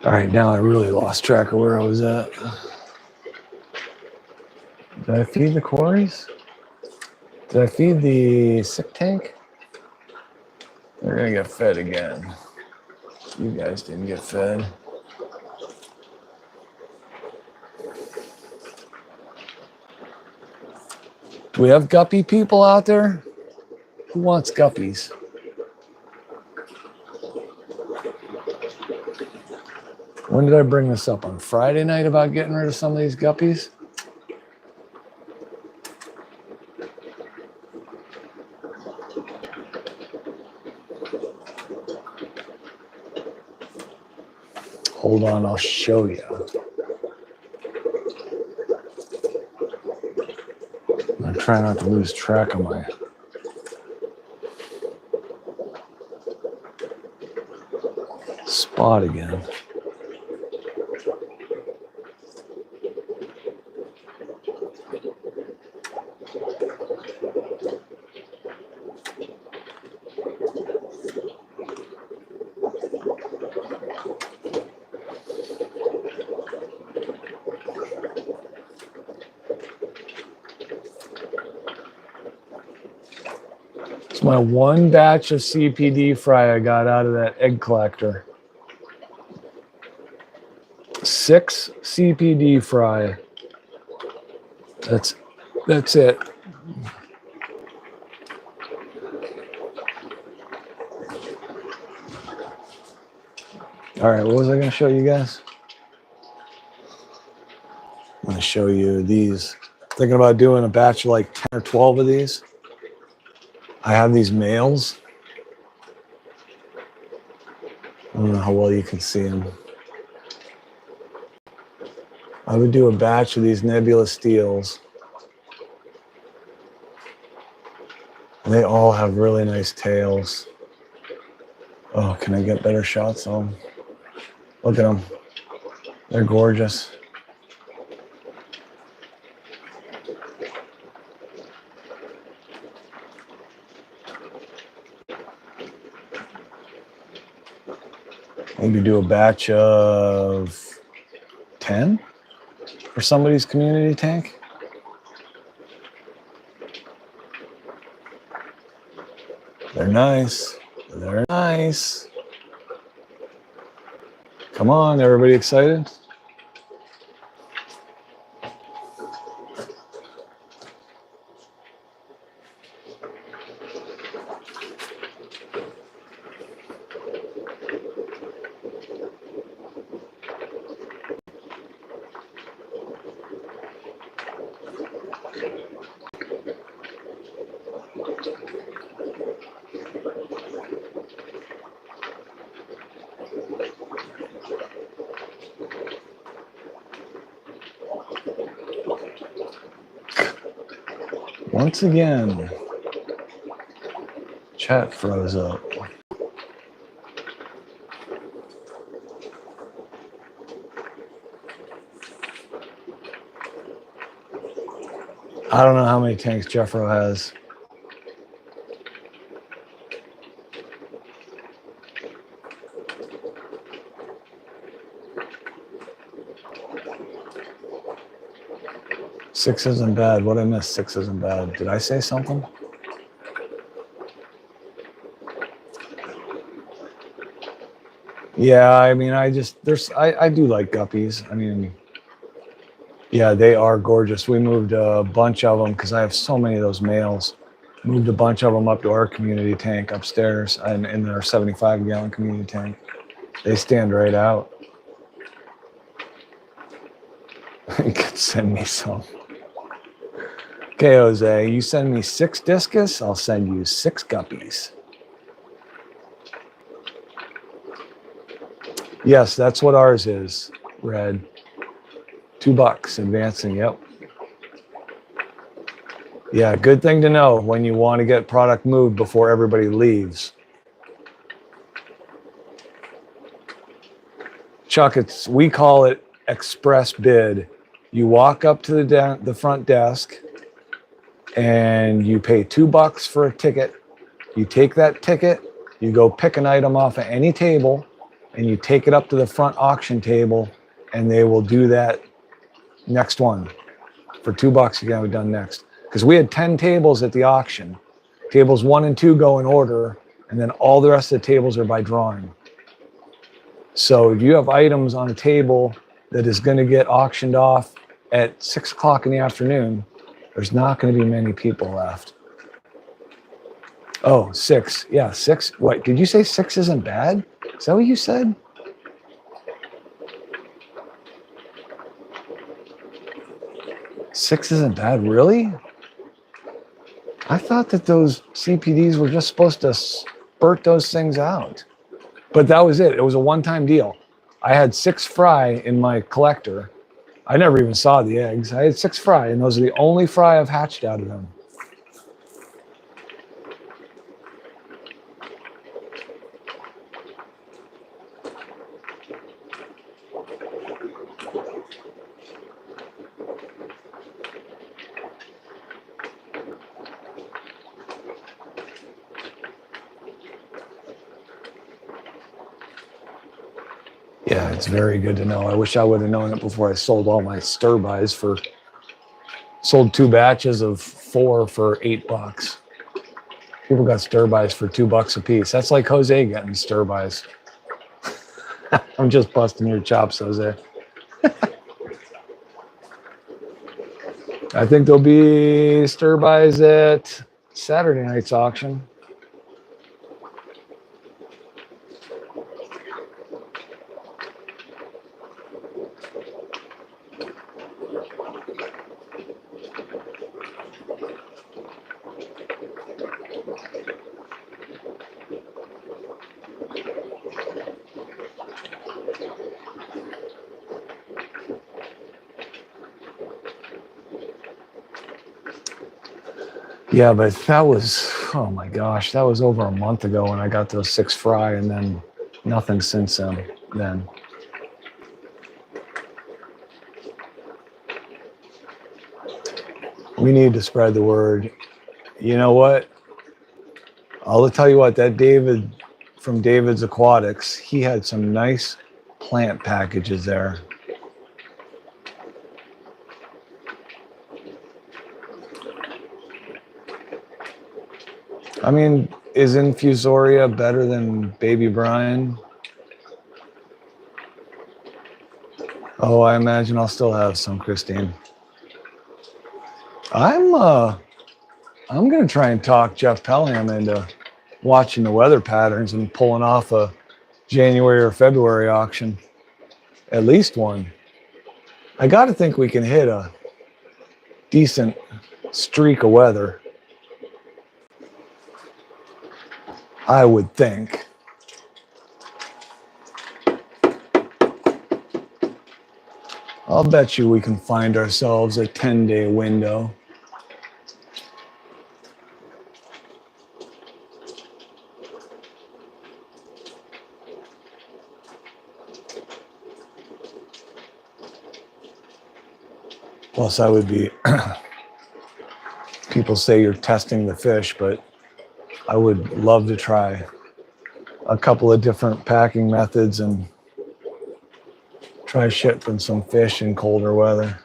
All right, now I really lost track of where I was at. Did I feed the quarries? Did I feed the sick tank? They're gonna get fed again. You guys didn't get fed. Do we have guppy people out there? Who wants guppies? When did I bring this up? On Friday night about getting rid of some of these guppies? Hold on, I'll show you. I'm trying not to lose track of my spot again. It's my one batch of CPD fry I got out of that egg collector. 6 CPD fry. That's it. All right, what was I going to show you guys? I'm going to show you these. Thinking about doing a batch of like 10 or 12 of these. I have these males. I don't know how well you can see them. I would do a batch of these nebula steels. They all have really nice tails. Oh, can I get better shots on them? Look at them. They're gorgeous. Maybe do a batch of 10 for somebody's community tank. They're nice. They're nice. Come on, everybody excited? Once again, chat froze up. I don't know how many tanks Jeffro has. Six isn't bad. What I missed? 6 isn't bad. Did I say something? Yeah, I mean, I do like guppies. I mean, yeah, they are gorgeous. We moved a bunch of them because I have so many of those males. Moved a bunch of them up to our community tank upstairs and in our 75-gallon community tank. They stand right out. You could send me some. Okay, Jose, you send me 6 discus, I'll send you 6 guppies. Yes, that's what ours is, Red. $2 advancing, yep. Yeah, good thing to know when you want to get product moved before everybody leaves. Chuck, we call it express bid. You walk up to the front desk and you pay $2 for a ticket. You take that ticket, you go pick an item off of any table, and you take it up to the front auction table, and they will do that next one. For $2, you can have it done next. Because we had 10 tables at the auction. Tables 1 and 2 go in order, and then all the rest of the tables are by drawing. So if you have items on a table that is going to get auctioned off at 6 o'clock in the afternoon, there's not going to be many people left. Oh, 6. Yeah, 6. What, did you say 6 isn't bad? Is that what you said? Six isn't bad, really? I thought that those CPDs were just supposed to spurt those things out. But that was it. It was a one-time deal. I had 6 fry in my collector. I never even saw the eggs. I had 6 fry, and those are the only fry I've hatched out of them. Yeah, it's very good to know. I wish I would have known it before I sold all my stir-bys sold 2 batches of 4 for $8. People got stir-bys for $2 a piece. That's like Jose getting stir-bys. I'm just busting your chops, Jose. I think there'll be stir-bys at Saturday night's auction. Yeah, but that was, oh my gosh, that was over a month ago when I got those 6 fry, and then nothing since then. We need to spread the word. You know what? I'll tell you what, that David from David's Aquatics, he had some nice plant packages there. I mean, is Infusoria better than Baby Brian? Oh, I imagine I'll still have some, Christine. I'm gonna try and talk Jeff Pelham into watching the weather patterns and pulling off a January or February auction. At least one. I gotta think we can hit a decent streak of weather. I would think. I'll bet you we can find ourselves a 10-day window. Plus, I would be, people say you're testing the fish, but I would love to try a couple of different packing methods and try shipping some fish in colder weather.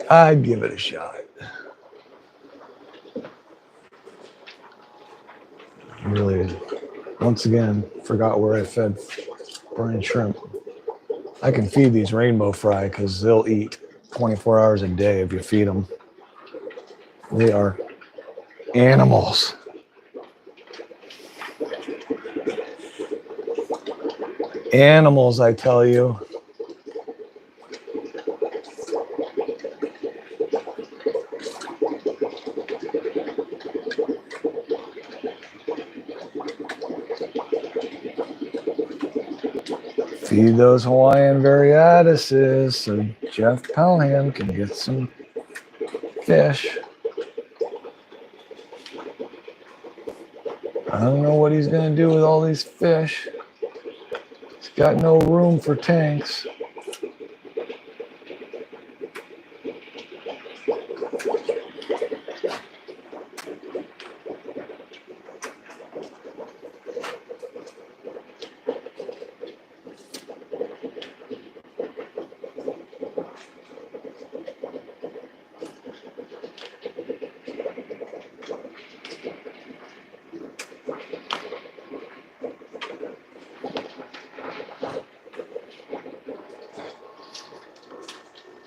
I'd give it a shot. Really, once again, forgot where I fed brine shrimp. I can feed these rainbow fry because they'll eat 24 hours a day if you feed them. They are animals. Animals, I tell you. Feed those Hawaiian variatuses so Jeff Pelham can get some fish. I don't know what he's going to do with all these fish. He's got no room for tanks.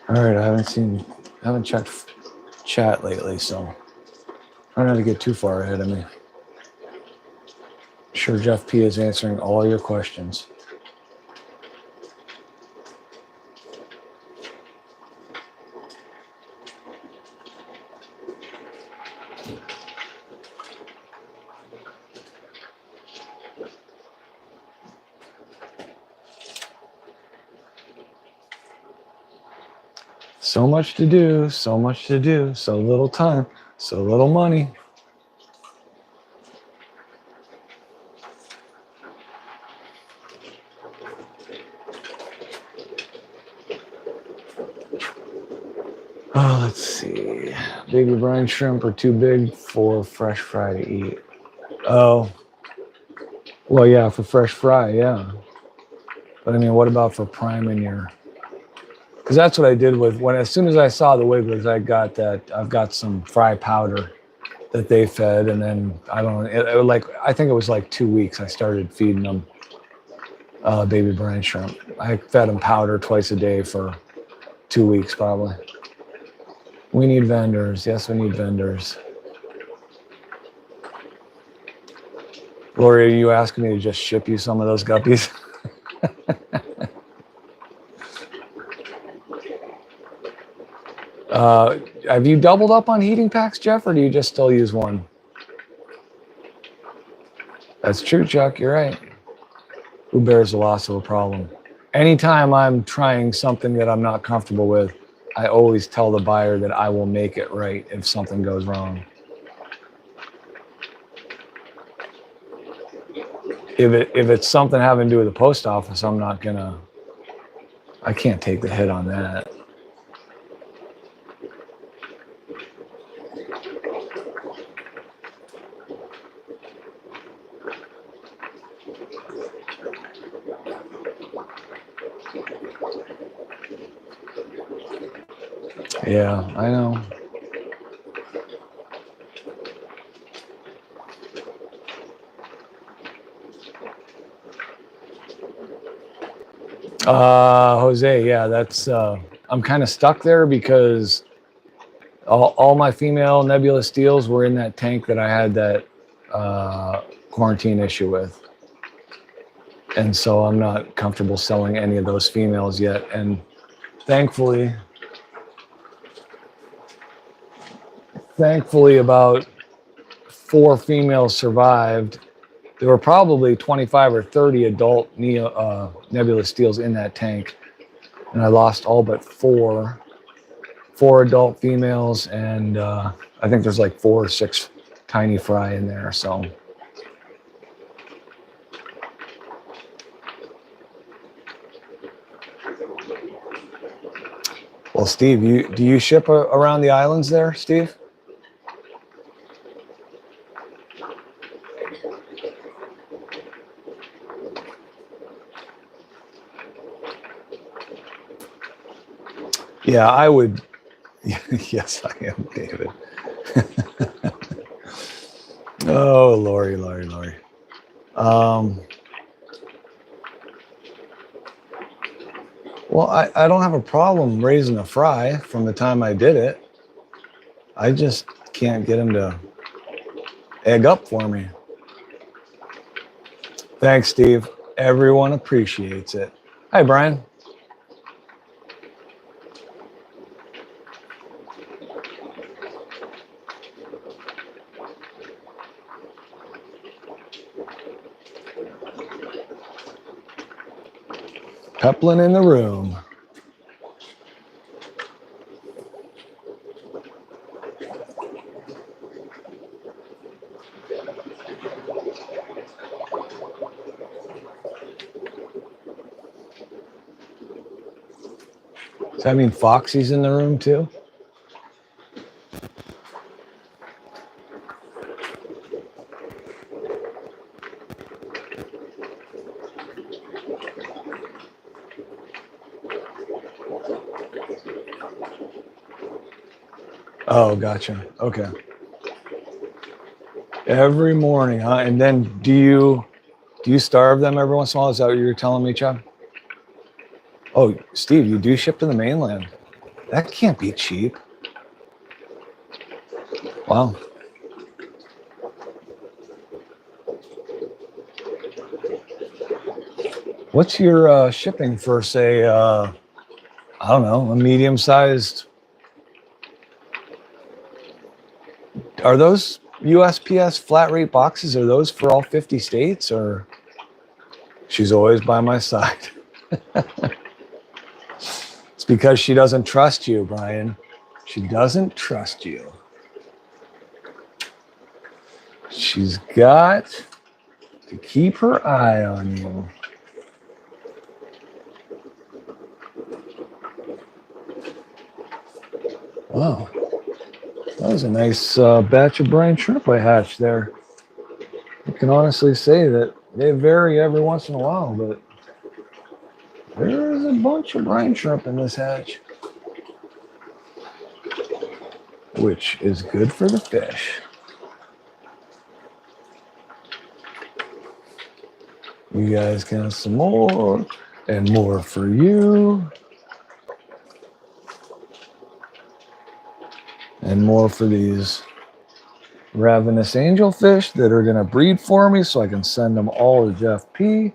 All right, I haven't checked chat lately, so I don't have to get too far ahead of me. I'm sure Jeff P is answering all your questions. So much to do, so much to do, so little time, so little money. Oh, let's see. Baby brine shrimp are too big for fresh fry to eat. Oh, well, yeah, for fresh fry, yeah. But I mean, what about for priming your? Because that's what I did with as soon as I saw the wigglers, I've got some fry powder that they fed, and then I don't know, I think it was like 2 weeks I started feeding them baby brine shrimp. I fed them powder twice a day for 2 weeks probably. We need vendors. Yes, we need vendors. Lori, are you asking me to just ship you some of those guppies? Have you doubled up on heating packs, Jeff, or do you just still use one? That's true, Chuck. You're right. Who bears the loss of a problem? Anytime I'm trying something that I'm not comfortable with, I always tell the buyer that I will make it right if something goes wrong. If it's something having to do with the post office, I can't take the hit on that. Yeah, I know. Jose, yeah, that's I'm kind of stuck there because all my female nebula steels were in that tank that I had that quarantine issue with. And so I'm not comfortable selling any of those females yet. And thankfully about 4 females survived. There were probably 25 or 30 adult nebula steels in that tank. And I lost all but 4 adult females, and I think there's like 4 or 6 tiny fry in there. So well, Steve, do you ship around the islands there, Steve? Yeah, I would Yes, I am, David. Oh, Lori. Well, I don't have a problem raising a fry from the time I did it. I just can't get him to egg up for me. Thanks, Steve. Everyone appreciates it. Hi, Brian. Peplin in the room. Does that mean Foxy's in the room too? Oh, gotcha. Okay. Every morning, huh? And then do you starve them every once in a while? Is that what you were telling me, Chuck? Oh, Steve, you do ship to the mainland. That can't be cheap. Wow. What's your shipping for, say, I don't know, a medium-sized? Are those USPS flat rate boxes? Are those for all 50 states, or? She's always by my side. It's because she doesn't trust you, Brian. She doesn't trust you. She's got to keep her eye on you. Wow. That was a nice batch of brine shrimp I hatched there. I can honestly say that they vary every once in a while, but there's a bunch of brine shrimp in this hatch, which is good for the fish. You guys can have some more and more for you. And more for these ravenous angelfish that are going to breed for me so I can send them all to Jeff P.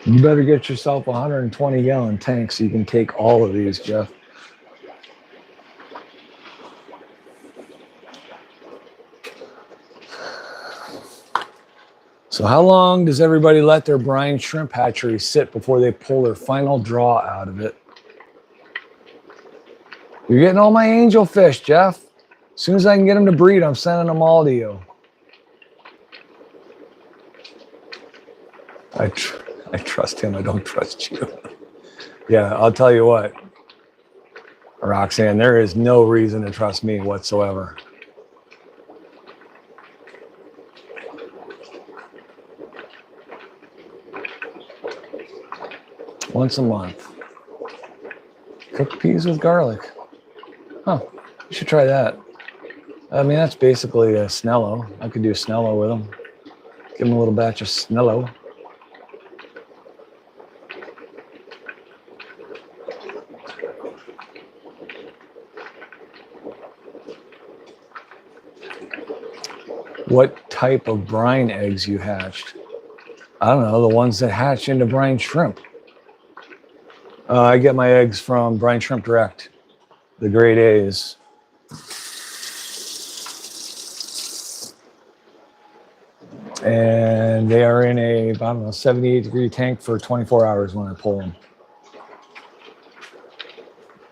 You better get yourself a 120-gallon tank so you can take all of these, Jeff. So how long does everybody let their brine shrimp hatchery sit before they pull their final draw out of it? You're getting all my angelfish, Jeff. As soon as I can get them to breed, I'm sending them all to you. I trust him. I don't trust you. Yeah, I'll tell you what, Roxanne, there is no reason to trust me whatsoever. Once a month. Cooked peas with garlic. Huh, you should try that. I mean, that's basically a Snello. I could do Snello with them. Give them a little batch of Snello. What type of brine eggs you hatched? I don't know, the ones that hatch into brine shrimp. I get my eggs from Brine Shrimp Direct, the grade A's. And they are in a, I don't know, 78-degree tank for 24 hours when I pull them.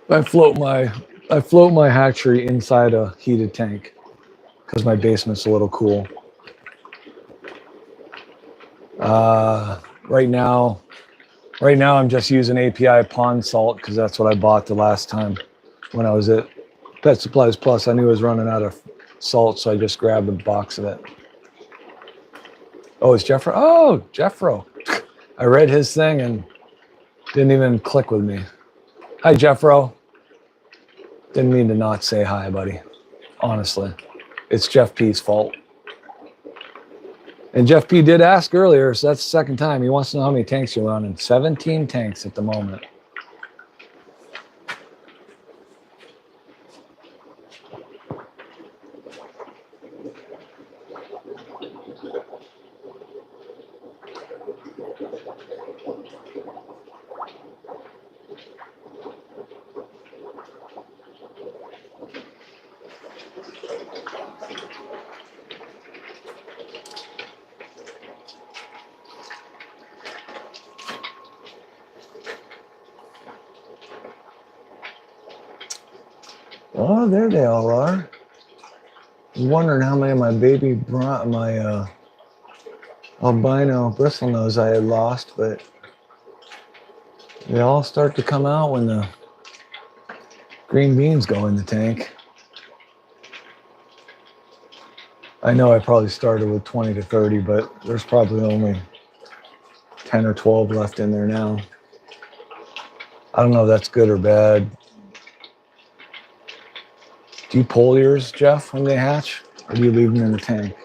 I float my hatchery inside a heated tank because my basement's a little cool. Right now I'm just using API pond salt because that's what I bought the last time when I was at Pet Supplies Plus. I knew I was running out of salt, so I just grabbed a box of it. Oh, it's Jeffro. Oh, Jeffro. I read his thing and didn't even click with me. Hi, Jeffro. Didn't mean to not say hi, buddy. Honestly, it's Jeff P's fault. And Jeff P did ask earlier, so that's the second time. He wants to know how many tanks you're running. 17 tanks at the moment. Oh, there they all are. I was wondering how many of my albino bristlenose I had lost, but they all start to come out when the green beans go in the tank. I know I probably started with 20 to 30, but there's probably only 10 or 12 left in there now. I don't know if that's good or bad. Do you pull yours, Jeff, when they hatch, or do you leave them in the tank?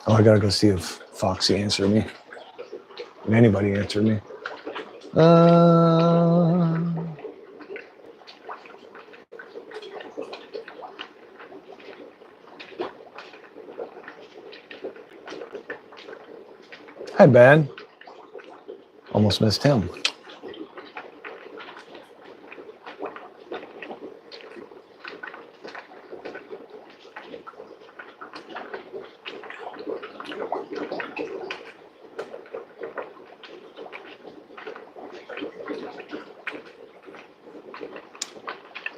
Oh, I gotta go see if Foxy answered me. If anybody answered me. Hi, Ben. Almost missed him.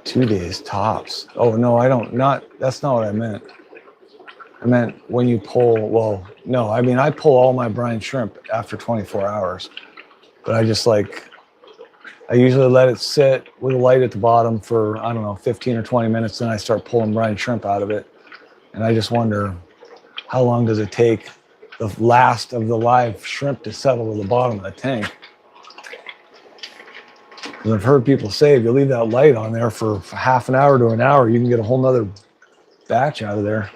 Two days tops. Oh, no, I don't. That's not what I meant. I meant when you pull, well, no, I mean, I pull all my brine shrimp after 24 hours. But I usually let it sit with a light at the bottom for, I don't know, 15 or 20 minutes. Then I start pulling brine shrimp out of it. And I just wonder, how long does it take the last of the live shrimp to settle to the bottom of the tank? And I've heard people say if you leave that light on there for half an hour to an hour, you can get a whole nother batch out of there.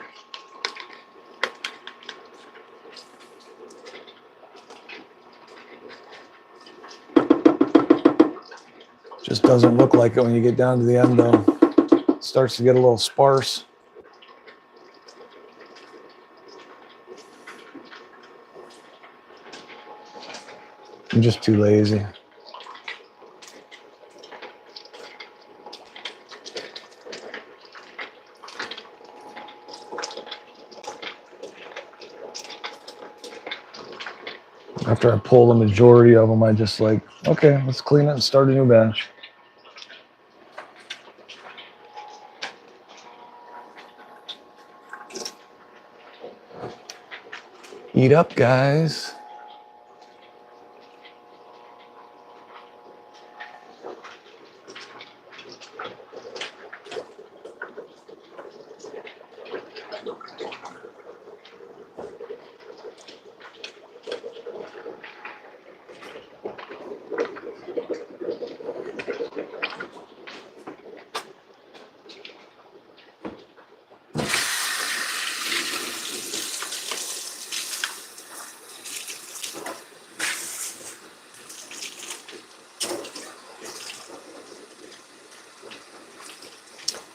Just doesn't look like it when you get down to the end, though. It starts to get a little sparse. I'm just too lazy. After I pull the majority of them, I just like, okay, let's clean it and start a new batch. Eat up, guys.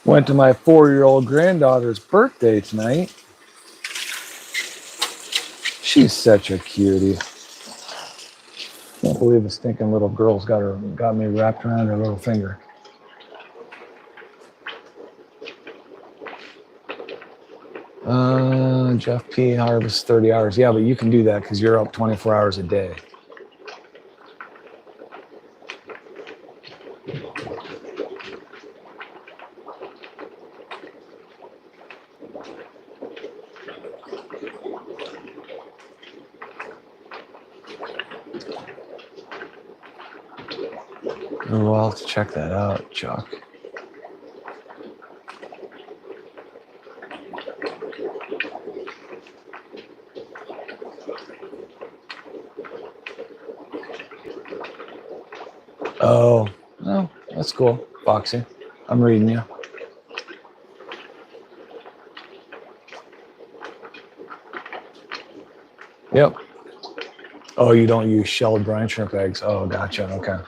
Went to my 4-year-old granddaughter's birthday tonight. She's such a cutie. Can't believe the stinking little girl's got me wrapped around her little finger. Jeff P. harvest 30 hours. Yeah, but you can do that because you're up 24 hours a day. Oh, I'll have to check that out, Chuck. Oh, well, That's cool, Foxy. I'm reading you. Yep. Oh, you don't use shelled brine shrimp eggs. Oh, gotcha. Okay.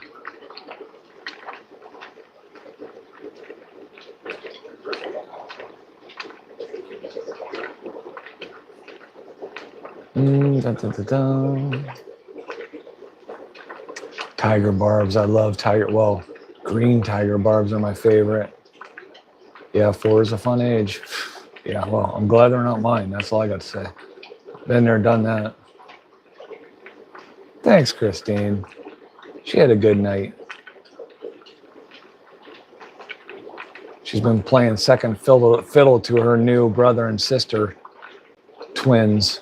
Dun, dun, dun, dun. Tiger barbs. I love well, green tiger barbs are my favorite. Yeah, 4 is a fun age. Yeah, well, I'm glad they're not mine. That's all I got to say. Been there, done that. Thanks, Christine. She had a good night. She's been playing second fiddle to her new brother and sister twins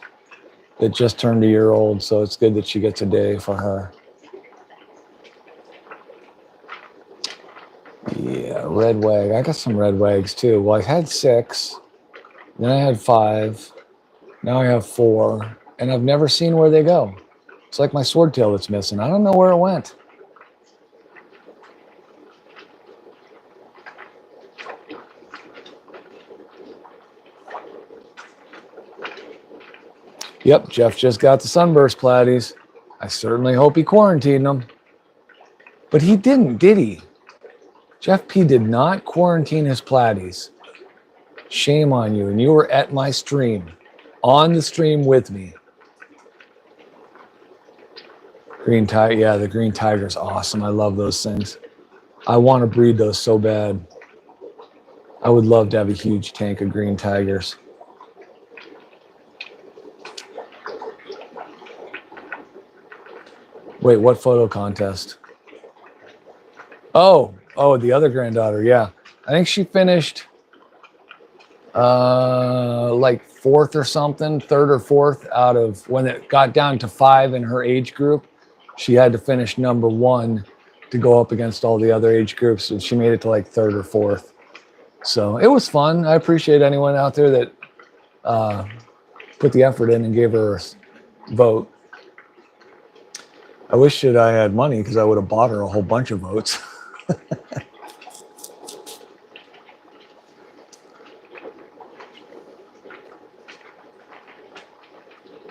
that just turned a year old, so it's good that she gets a day for her. Yeah, red wag. I got some red wags too. Well, I had 6, then I had 5, now I have 4, and I've never seen where they go. It's like my swordtail that's missing. I don't know where it went. Yep, Jeff just got the sunburst platies. I certainly hope he quarantined them. But he didn't, did he? Jeff P. did not quarantine his platies. Shame on you. And you were at my stream, on the stream with me. Green tiger, yeah, the green tiger's awesome. I love those things. I want to breed those so bad. I would love to have a huge tank of green tigers. Wait, what photo contest? Oh, the other granddaughter, yeah. I think she finished like 4th or something, 3rd or 4th out of, when it got down to 5 in her age group, she had to finish number 1 to go up against all the other age groups, and she made it to like 3rd or 4th. So it was fun. I appreciate anyone out there that put the effort in and gave her a vote. I wish that I had money because I would have bought her a whole bunch of votes.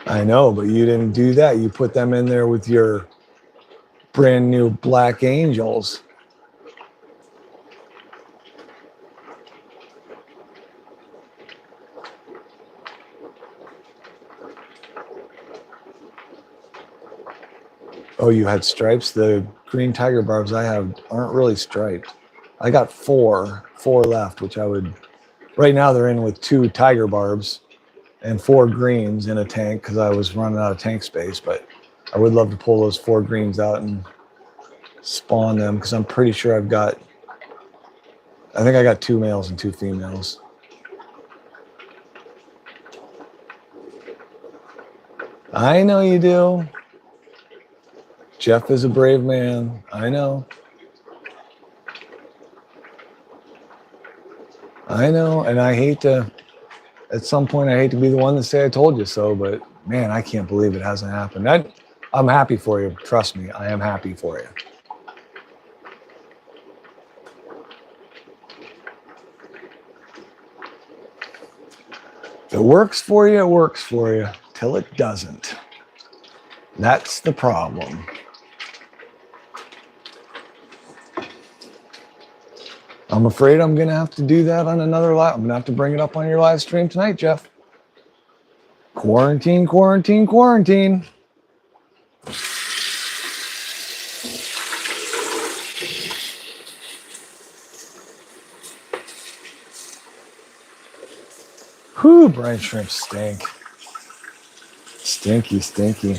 I know, but you didn't do that. You put them in there with your brand new Black Angels. Oh, you had stripes? The green tiger barbs I have aren't really striped. I got 4 left, which I would, right now they're in with 2 tiger barbs and 4 greens in a tank because I was running out of tank space, but I would love to pull those 4 greens out and spawn them because I'm pretty sure I think I got 2 males and 2 females. I know you do. Jeff is a brave man. I know. And I hate to, at some point, I hate to be the one to say I told you so, but man, I can't believe it hasn't happened. I'm happy for you. Trust me, I am happy for you. If it works for you, it works for you. Till it doesn't. That's the problem. I'm afraid I'm going to have to do that on another live. I'm going to have to bring it up on your live stream tonight, Jeff. Quarantine, quarantine, quarantine. Whew, brine shrimp stink. Stinky, stinky.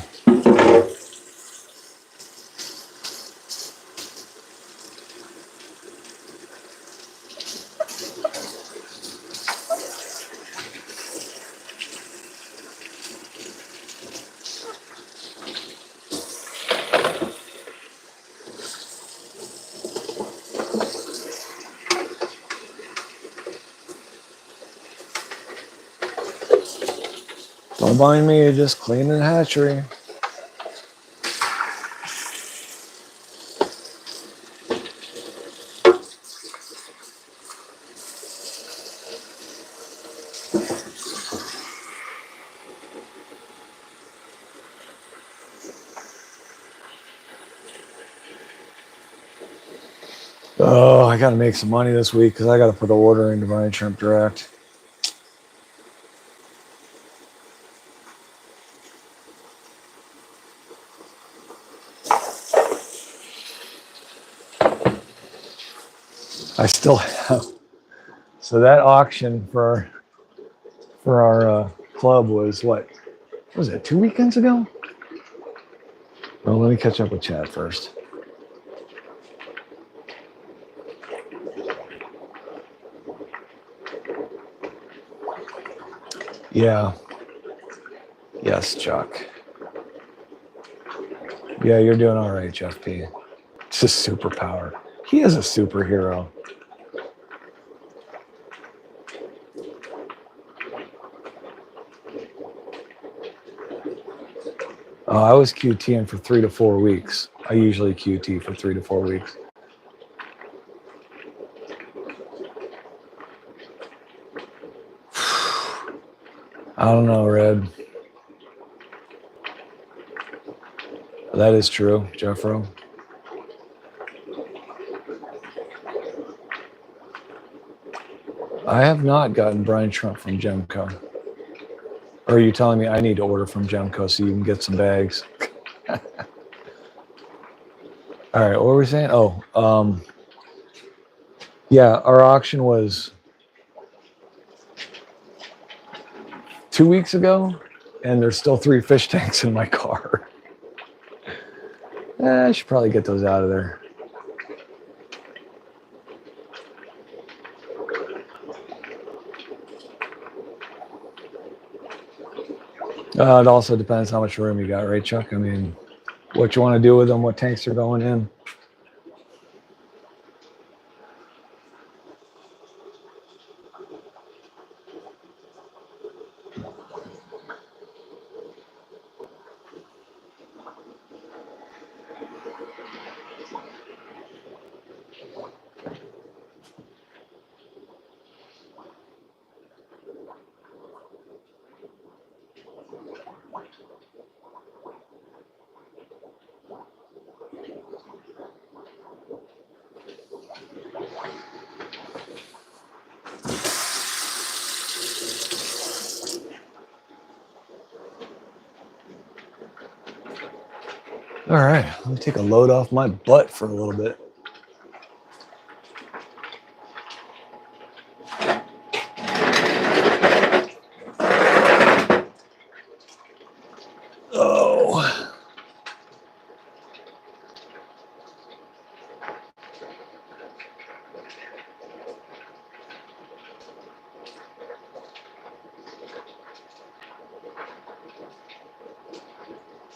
Don't mind me, you're just cleaning the hatchery. I got to make some money this week because I got to put an order into Brine Shrimp Direct. I still have. So that auction for our club was what was it, 2 weekends ago? Well, let me catch up with Chad first. Yeah. Yes, Chuck. Yeah, you're doing all right, Jeff P. It's a superpower. He is a superhero. I was QTing for 3 to 4 weeks. I usually QT for 3 to 4 weeks. I don't know, Red. That is true, Jeffro. I have not gotten brine shrimp from Gemco. Or are you telling me I need to order from Gemco so you can get some bags? All right, what were we saying? Yeah, our auction was 2 weeks ago, and there's still 3 fish tanks in my car. I should probably get those out of there. It also depends how much room you got, right, Chuck? I mean, what you want to do with them, what tanks are going in. All right, let me take a load off my butt for a little bit. Oh.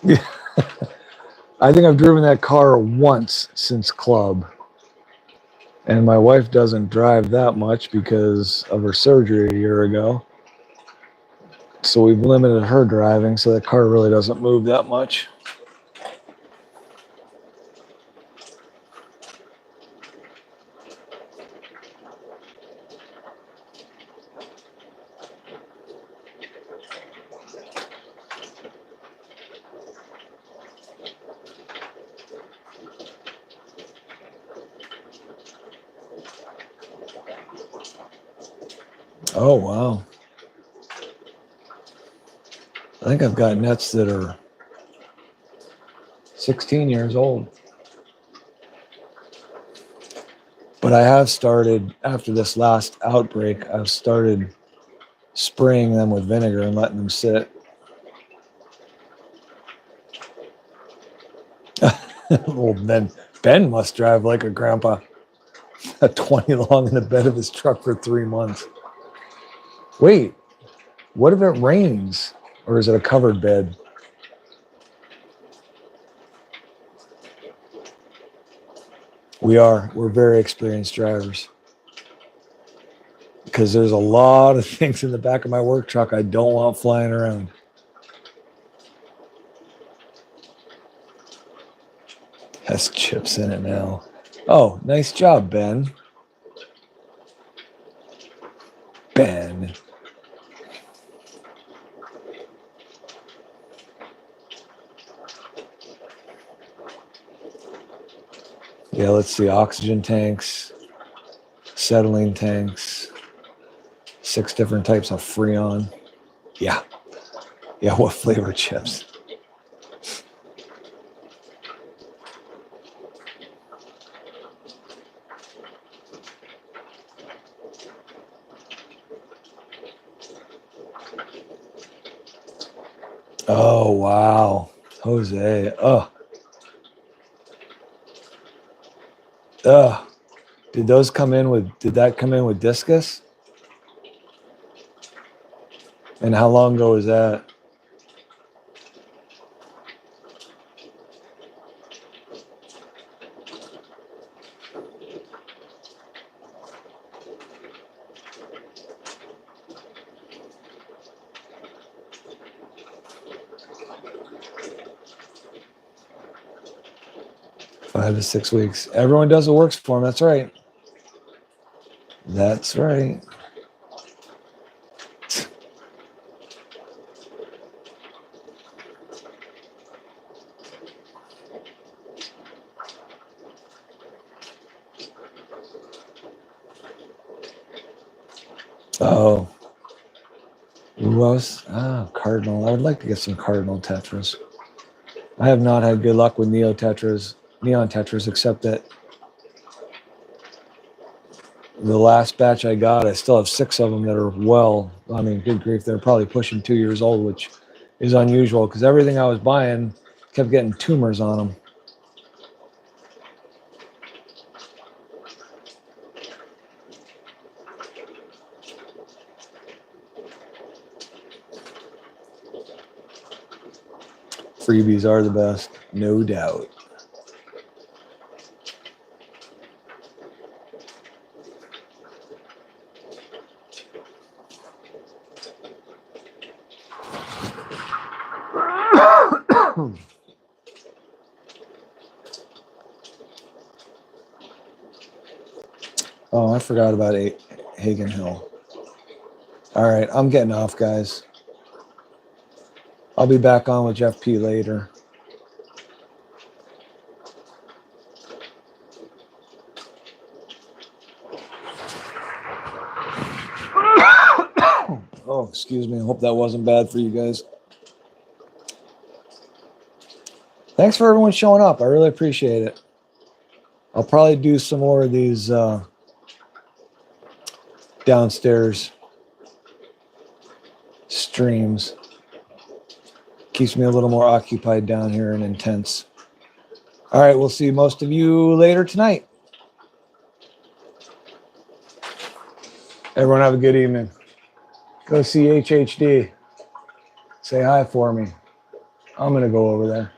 Yeah. I think I've driven that car once since club. And my wife doesn't drive that much because of her surgery a year ago. So we've limited her driving, so that car really doesn't move that much. Oh, wow. I think I've got nets that are 16 years old. But I have started, after this last outbreak, I've started spraying them with vinegar and letting them sit. Well, then Ben must drive like a grandpa. A 20 long in the bed of his truck for 3 months. Wait, what if it rains? Or is it a covered bed? We're very experienced drivers. Because there's a lot of things in the back of my work truck I don't want flying around. Has chips in it now. Oh, nice job, Ben. Ben. Yeah, let's see. Oxygen tanks. acetylene tanks, 6 different types of Freon. Yeah. Yeah, what flavor chips? Oh, wow. Jose. Oh. Did that come in with discus? And how long ago was that? Five to 6 weeks. Everyone does what works for them. That's right. That's right. Oh. Who else? Cardinal. I would like to get some Cardinal Tetras. I have not had good luck with neon tetras, except that the last batch I got, I still have 6 of them that are good grief, they're probably pushing 2 years old, which is unusual because everything I was buying kept getting tumors on them. Freebies are the best, no doubt. Oh, I forgot about Hagen Hill. All right, I'm getting off, guys. I'll be back on with Jeff P later. Oh, excuse me. I hope that wasn't bad for you guys. Thanks for everyone showing up. I really appreciate it. I'll probably do some more of these downstairs streams. Keeps me a little more occupied down here and intense. All right, we'll see most of you later tonight. Everyone have a good evening. Go see HHD. Say hi for me. I'm going to go over there.